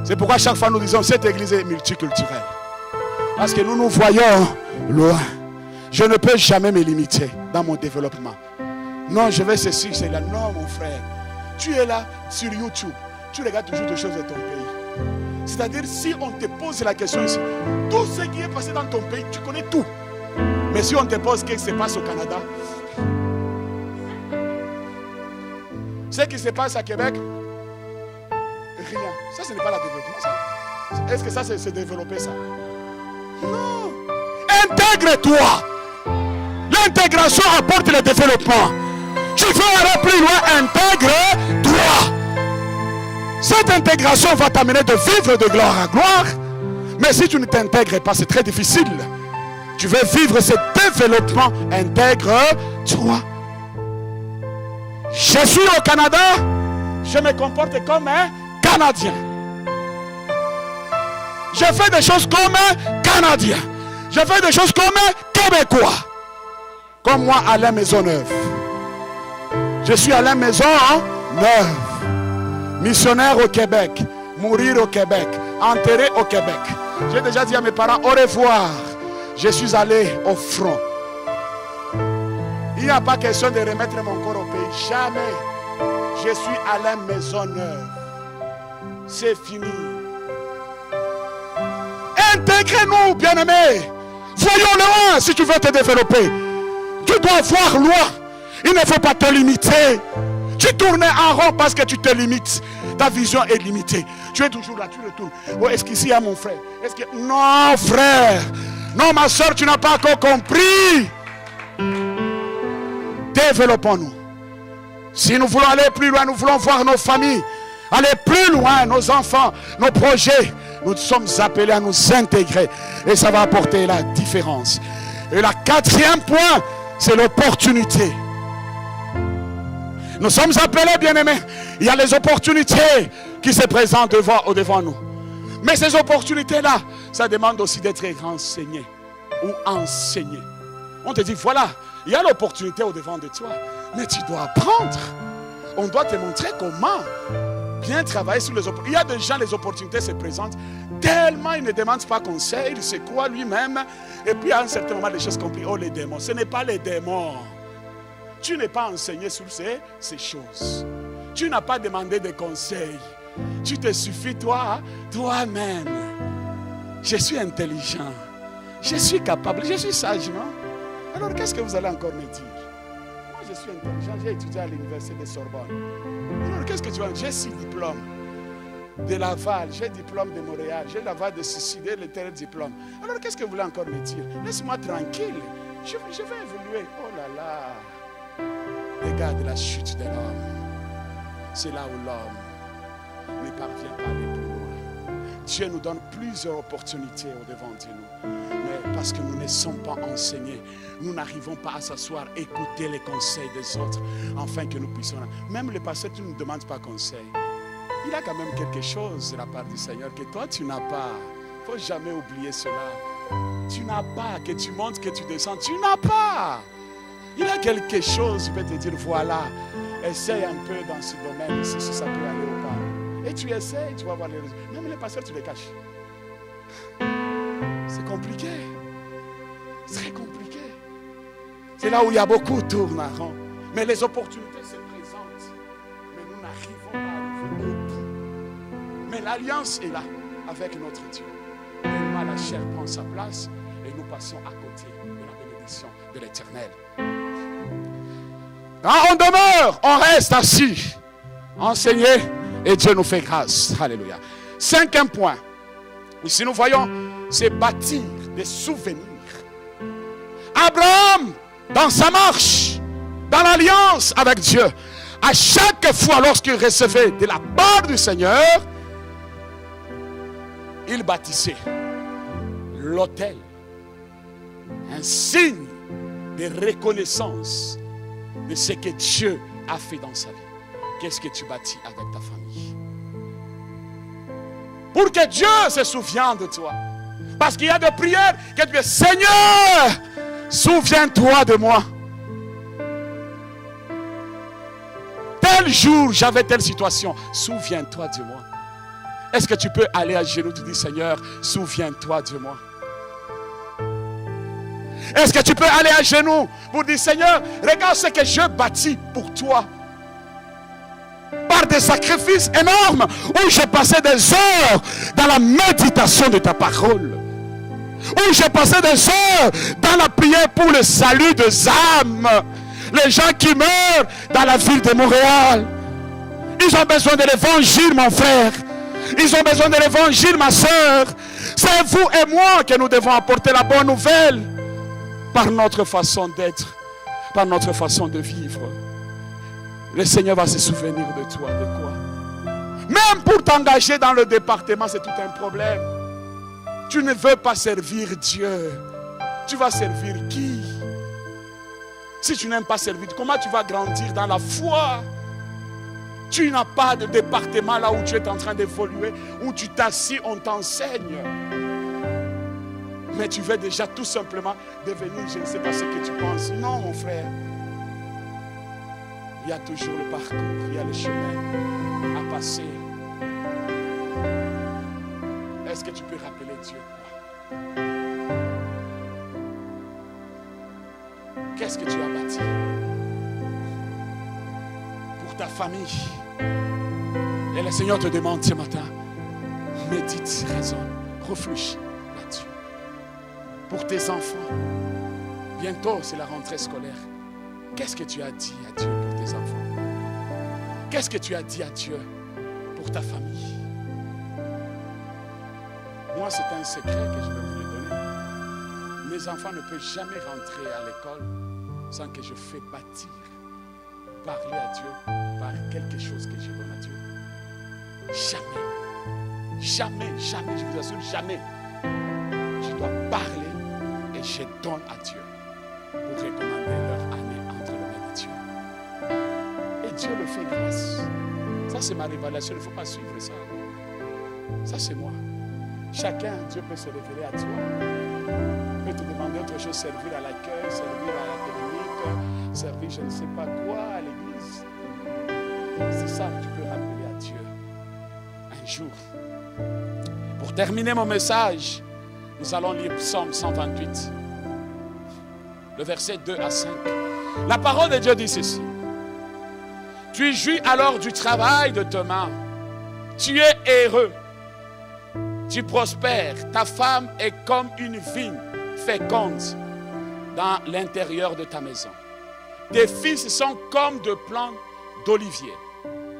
C'est pourquoi chaque fois nous disons cette église est multiculturelle. Parce que nous nous voyons loin. Je ne peux jamais me limiter dans mon développement. Non, je vais ceci, c'est là. Non, mon frère. Tu es là sur YouTube. Tu regardes toujours des choses de ton pays. C'est-à-dire, si on te pose la question ici, tout ce qui est passé dans ton pays, tu connais tout. Mais si on te pose ce qui se passe au Canada, ce qui se passe à Québec, rien. Ça, ce n'est pas la développement, ça. Est-ce que ça, c'est développer, ça? Non. Intègre-toi. L'intégration apporte le développement. Tu veux aller plus loin, intègre-toi. Cette intégration va t'amener de vivre de gloire à gloire. Mais si tu ne t'intègres pas, c'est très difficile. Tu veux vivre ce développement, intègre-toi. Je suis au Canada, je me comporte comme un Canadien. Je fais des choses comme un Canadien. Je fais des choses comme un Québécois. Comme moi, Alain Maisonneuve. Je suis Alain Maisonneuve. Missionnaire au Québec. Mourir au Québec. Enterré au Québec. J'ai déjà dit à mes parents, au revoir. Je suis allé au front. Il n'y a pas question de remettre mon corps au pays. Jamais. Je suis Alain Maisonneuve. C'est fini. Intégrez-nous, bien-aimés. Voyons loin si tu veux te développer. Tu dois voir loin. Il ne faut pas te limiter. Tu tournes en rond parce que tu te limites. Ta vision est limitée. Tu es toujours là, tu retournes. Oh, est-ce qu'ici il y a mon frère? Est-ce que... Non, frère. Non, ma soeur, tu n'as pas encore compris. Développons-nous. Si nous voulons aller plus loin, nous voulons voir nos familles. Aller plus loin, nos enfants, nos projets. Nous sommes appelés à nous intégrer. Et ça va apporter la différence. Et le quatrième point, c'est l'opportunité. Nous sommes appelés, bien-aimés. Il y a les opportunités qui se présentent devant nous. Mais ces opportunités-là, ça demande aussi d'être renseigné ou enseigné. On te dit, voilà, il y a l'opportunité au devant de toi. Mais tu dois apprendre. On doit te montrer comment. Bien travailler sur les opportunités. Il y a des gens, les opportunités se présentent. Tellement ils ne demandent pas conseil, il se croit lui-même. Et puis à un certain moment, les choses compliquées. Oh, les démons. Ce n'est pas les démons. Tu n'es pas enseigné sur ces choses. Tu n'as pas demandé de conseils. Tu te suffis toi-même. Je suis intelligent. Je suis capable. Je suis sage, non? Alors qu'est-ce que vous allez encore me dire? Moi, je suis intelligent. J'ai étudié à l'université de Sorbonne. Alors qu'est-ce que tu vas dire? J'ai 6 diplômes. De Laval, j'ai diplôme de Montréal, j'ai Laval de Sicile, le tel diplôme. Alors qu'est-ce que vous voulez encore me dire? Laisse-moi tranquille. Je vais évoluer. Oh là là. Regarde la chute de l'homme. C'est là où l'homme ne parvient pas à aller plus loin. Dieu nous donne plusieurs opportunités au-devant de nous. Mais parce que nous ne sommes pas enseignés, nous n'arrivons pas à s'asseoir, écouter les conseils des autres, afin que nous puissions. Même le pasteur, tu ne nous demandes pas conseil. Il a quand même quelque chose de la part du Seigneur que toi tu n'as pas. Il ne faut jamais oublier cela. Tu n'as pas, que tu montes, que tu descends, tu n'as pas. Il a quelque chose, je peux te dire, voilà, essaye un peu dans ce domaine, si ça peut aller ou pas. Et tu essayes, tu vas voir les résultats. Même les pasteurs, tu les caches. C'est compliqué. C'est très compliqué. C'est là où il y a beaucoup de tourne à rond. Mais les opportunités se présentent. Mais nous n'arrivons pas à arriver au bout. Mais l'alliance est là avec notre Dieu. Tellement la chair prend sa place et nous passons à côté de la bénédiction de l'Éternel. Quand on demeure, on reste assis, enseigné, et Dieu nous fait grâce. Alléluia. 5e point. Ici nous voyons, c'est bâtir des souvenirs. Abraham, dans sa marche, dans l'alliance avec Dieu, à chaque fois lorsqu'il recevait de la part du Seigneur, il bâtissait l'autel, un signe de reconnaissance de ce que Dieu a fait dans sa vie. Qu'est-ce que tu bâtis avec ta famille? Pour que Dieu se souvienne de toi. Parce qu'il y a des prières que tu dis, Seigneur, souviens-toi de moi. Tel jour, j'avais telle situation. Souviens-toi de moi. Est-ce que tu peux aller à genoux et te dire, Seigneur, souviens-toi de moi? Est-ce que tu peux aller à genoux pour dire, Seigneur, regarde ce que je bâtis pour toi. Par des sacrifices énormes où j'ai passé des heures dans la méditation de ta parole. Où j'ai passé des heures dans la prière pour le salut des âmes. Les gens qui meurent dans la ville de Montréal. Ils ont besoin de l'évangile, mon frère. Ils ont besoin de l'évangile, ma soeur. C'est vous et moi que nous devons apporter la bonne nouvelle. Par notre façon d'être, par notre façon de vivre. Le Seigneur va se souvenir de toi. De quoi? Même pour t'engager dans le département, c'est tout un problème. Tu ne veux pas servir Dieu. Tu vas servir qui? Si tu n'aimes pas servir, comment tu vas grandir dans la foi? Tu n'as pas de département là où tu es en train d'évoluer, où tu t'assis, on t'enseigne. Mais tu veux déjà tout simplement devenir, je ne sais pas ce que tu penses. Non, mon frère. Il y a toujours le parcours, il y a le chemin à passer. Est-ce que tu peux rappeler Dieu? Qu'est-ce que tu as bâti pour ta famille? Et le Seigneur te demande ce matin, médite, raisonne, réfléchis là-dessus. Pour tes enfants, bientôt c'est la rentrée scolaire. Qu'est-ce que tu as dit à Dieu pour tes enfants? Qu'est-ce que tu as dit à Dieu pour ta famille? Moi, c'est un secret que je vais vous le donner. Mes enfants ne peuvent jamais rentrer à l'école sans que je fais bâtir, parler à Dieu par quelque chose que je donne à Dieu. Jamais, jamais, jamais, je vous assure, jamais. Je dois parler et je donne à Dieu pour recommander leur année entre les mains de Dieu. Et Dieu le fait grâce. Ça, c'est ma révélation. Il ne faut pas suivre ça. Ça, c'est moi. Chacun, Dieu peut se révéler à toi. Il peut te demander autre chose, servir à l'accueil, servir à la technique, servir je ne sais pas quoi à l'église. C'est ça que tu peux rappeler à Dieu. jours. Pour terminer mon message, nous allons lire Psaume 128, le verset 2 à 5. La parole de Dieu dit ceci. Tu jouis alors du travail de tes mains. Tu es heureux. Tu prospères. Ta femme est comme une vigne féconde dans l'intérieur de ta maison. Tes fils sont comme des plants d'olivier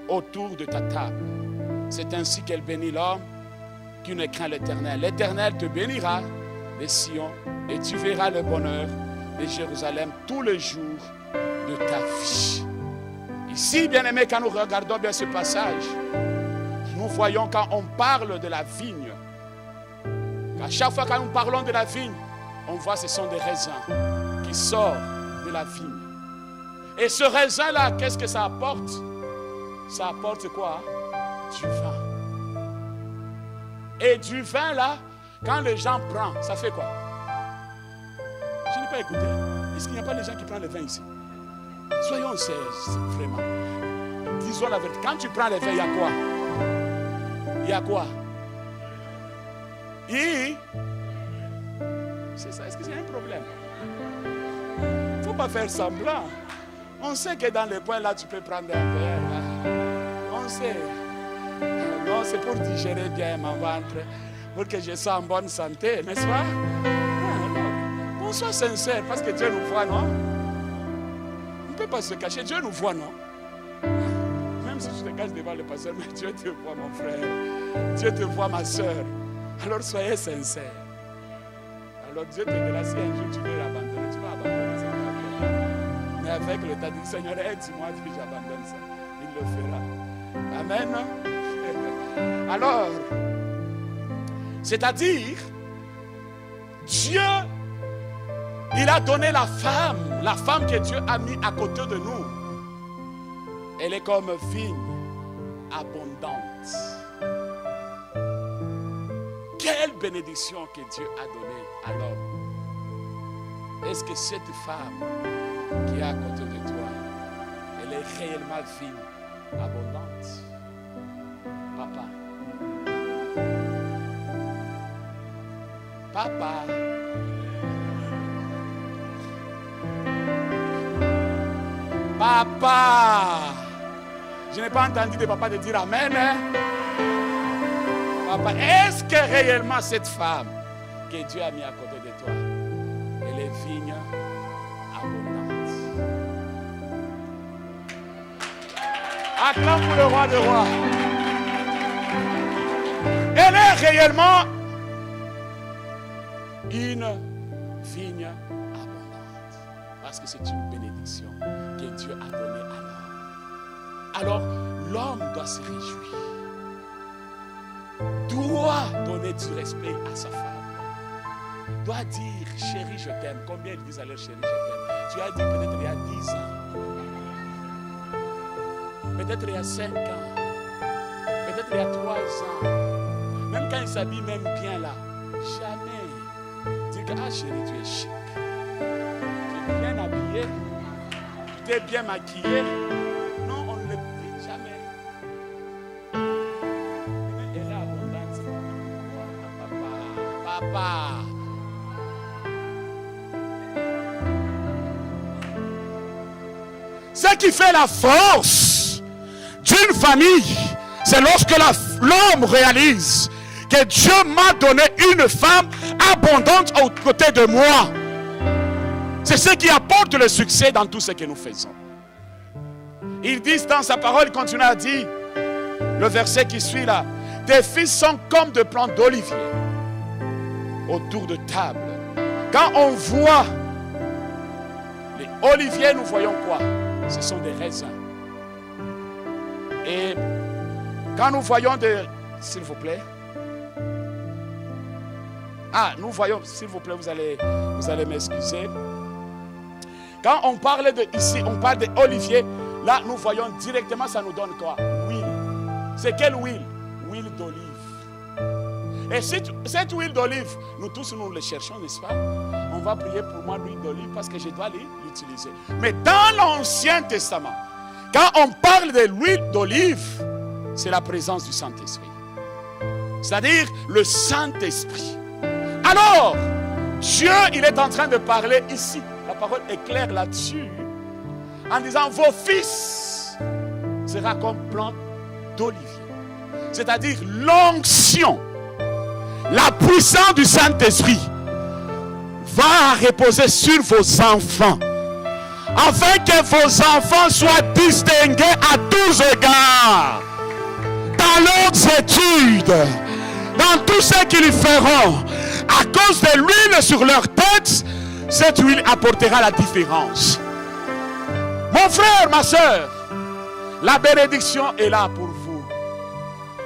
autour de ta table. C'est ainsi qu'elle bénit l'homme qui ne craint l'Éternel. L'Éternel te bénira de Sion et tu verras le bonheur de Jérusalem tous les jours de ta vie. Ici, bien-aimés, quand nous regardons bien ce passage, nous voyons quand on parle de la vigne, à chaque fois que nous parlons de la vigne, on voit que ce sont des raisins qui sortent de la vigne. Et ce raisin-là, qu'est-ce que ça apporte? Ça apporte quoi? Du vin. Et du vin là, quand les gens prennent, ça fait quoi? Je n'ai pas écouté. Est-ce qu'il n'y a pas des gens qui prennent le vin ici? Soyons sérieux, vraiment. Disons la vérité. Quand tu prends le vin, il y a quoi? Il y a quoi? C'est ça. Est-ce qu'il y a un problème? Il ne faut pas faire semblant. On sait que dans les points là, tu peux prendre un verre. Là. On sait. Non, c'est pour digérer bien mon ventre, pour que je sois en bonne santé, n'est-ce pas? On soit sincère, parce que Dieu nous voit, non? On ne peut pas se cacher, Dieu nous voit, non? Même si je te cache devant le pasteur, mais Dieu te voit, mon frère. Dieu te voit, ma soeur. Alors soyez sincères. Alors Dieu te dira, si un jour tu veux l'abandonner, tu vas abandonner ça. Mais avec le temps, dis, Seigneur, aide-moi que j'abandonne ça. Il le fera. Amen. Alors, c'est-à-dire, Dieu, il a donné la femme que Dieu a mis à côté de nous. Elle est comme vigne abondante. Quelle bénédiction que Dieu a donnée à l'homme. Est-ce que cette femme qui est à côté de toi, elle est réellement vigne abondante? Papa. Papa. Papa. Je n'ai pas entendu de papa de dire Amen. Hein? Papa, est-ce que réellement cette femme que Dieu a mis à côté de toi, elle est vigne abondante? Acclame pour le roi des rois. Elle est réellement une vigne abondante. Parce que c'est une bénédiction que Dieu a donnée à l'homme. Alors, l'homme doit se réjouir. Doit donner du respect à sa femme. Doit dire, chérie, je t'aime. Combien ils disent à leur chérie, je t'aime? Tu as dit peut-être il y a 10 ans. Peut-être il y a 5 ans. Peut-être il y a 3 ans. Même quand il s'habille même bien là. Jamais. Dire que, ah chérie, tu es chic. Tu es bien habillé. Tu es bien maquillé. Non, on ne le dit jamais. Elle est abondante. Papa. Ce qui fait la force d'une famille, c'est lorsque l'homme réalise que Dieu m'a donné une femme abondante aux côtés de moi. C'est ce qui apporte le succès dans tout ce que nous faisons. Il dit dans sa parole, il continue à dire, le verset qui suit là, tes fils sont comme des plants d'olivier autour de table. Quand on voit les oliviers, nous voyons quoi? Ce sont des raisins. Et quand nous voyons des... S'il vous plaît. Nous voyons, s'il vous plaît, vous allez m'excuser. Quand on parle de ici, on parle d'olivier. Là, nous voyons directement, ça nous donne quoi? Huile. C'est quelle huile? Huile d'olive. Et cette huile d'olive, nous tous, nous le cherchons, n'est-ce pas? On va prier pour moi l'huile d'olive parce que je dois l'utiliser. Mais dans l'Ancien Testament, quand on parle de l'huile d'olive, c'est la présence du Saint-Esprit. c'est-à-dire le Saint-Esprit. Alors, Dieu, il est en train de parler ici. La parole est claire là-dessus. En disant, vos fils sera comme plante d'olivier. C'est-à-dire l'onction, la puissance du Saint-Esprit va reposer sur vos enfants. Afin que vos enfants soient distingués à tous égards. Dans leurs études, dans tout ce qu'ils feront, à cause de l'huile sur leur tête, cette huile apportera la différence. Mon frère, ma soeur, la bénédiction est là pour vous.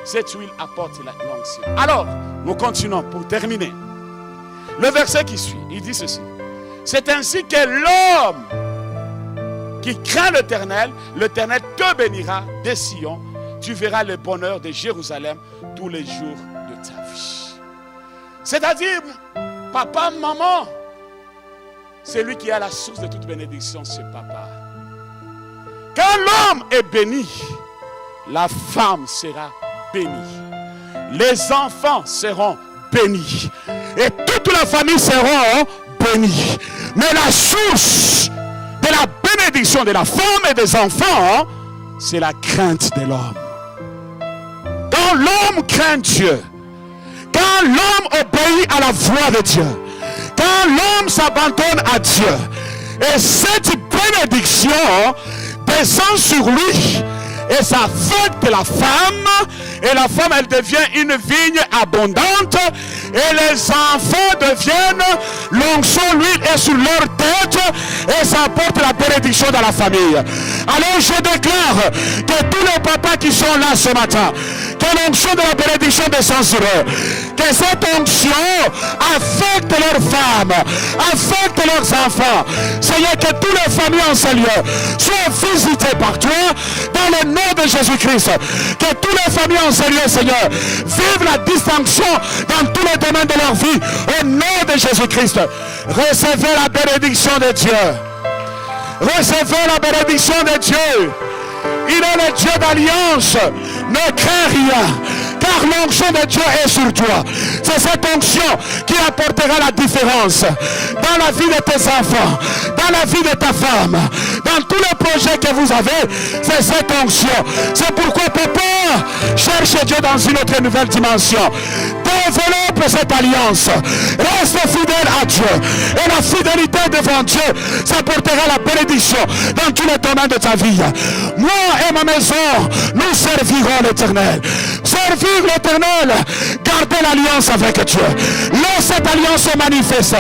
Cette huile apporte l'onction. Alors, nous continuons pour terminer. Le verset qui suit, il dit ceci. C'est ainsi que l'homme qui craint l'Éternel te bénira des Sion. Tu verras le bonheur de Jérusalem tous les jours de ta vie. C'est-à-dire, papa, maman, c'est lui qui a la source de toute bénédiction, c'est papa. Quand l'homme est béni, la femme sera bénie. Les enfants seront bénis. Et toute la famille seront bénis. Mais la source de la bénédiction de la femme et des enfants, c'est la crainte de l'homme. Quand l'homme craint Dieu, quand l'homme obéit à la voix de Dieu, quand l'homme s'abandonne à Dieu, et cette bénédiction descend sur lui, et ça affecte la femme, et la femme elle devient une vigne abondante, et les enfants deviennent l'onction, l'huile est sur leur tête, et ça apporte la bénédiction dans la famille. Alors je déclare que tous les papas qui sont là ce matin, que l'onction de la bénédiction descend sur eux, que cette onction affecte leurs femmes, affecte leurs enfants. Seigneur, que toutes les familles en ce lieu soient visitées par toi dans le nom de Jésus-Christ. Que toutes les familles en ce lieu, Seigneur, vivent la distinction dans tous les domaines de leur vie au nom de Jésus-Christ. Recevez la bénédiction de Dieu. Recevez la bénédiction de Dieu. Il est le Dieu d'alliance. Ne crains rien, car l'onction de Dieu est sur toi. C'est cette onction qui apportera la différence dans la vie de tes enfants, dans la vie de ta femme, dans tous les projets que vous avez. C'est cette onction. C'est pourquoi papa cherche Dieu dans une autre nouvelle dimension. Développe cette alliance. Reste fidèle à Dieu. Et la fidélité devant Dieu, ça portera la bénédiction dans tous les domaines de ta vie. Moi et ma maison, nous servirons l'Éternel. Servir l'Éternel, garder l'alliance avec Dieu. Laisse cette alliance se manifeste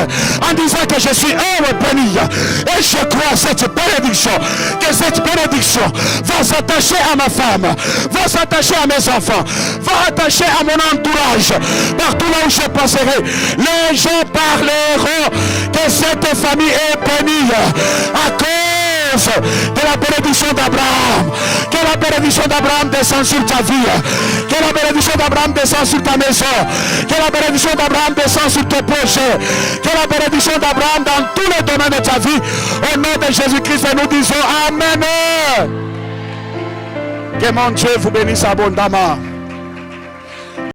en disant que je suis homme béni. Et je crois cette bénédiction, que cette bénédiction va s'attacher à ma femme, va s'attacher à mes enfants, va attacher à mon entourage. Partout là où je passerai, les gens parleront que cette famille est bénie à cause de la bénédiction d'Abraham. Que la bénédiction d'Abraham descend sur ta vie. Que la bénédiction d'Abraham descend sur ta maison. Que la bénédiction d'Abraham descend sur tes projets. Que la bénédiction d'Abraham dans tous les domaines de ta vie. Au nom de Jésus-Christ, nous disons Amen. Que mon Dieu vous bénisse abondamment.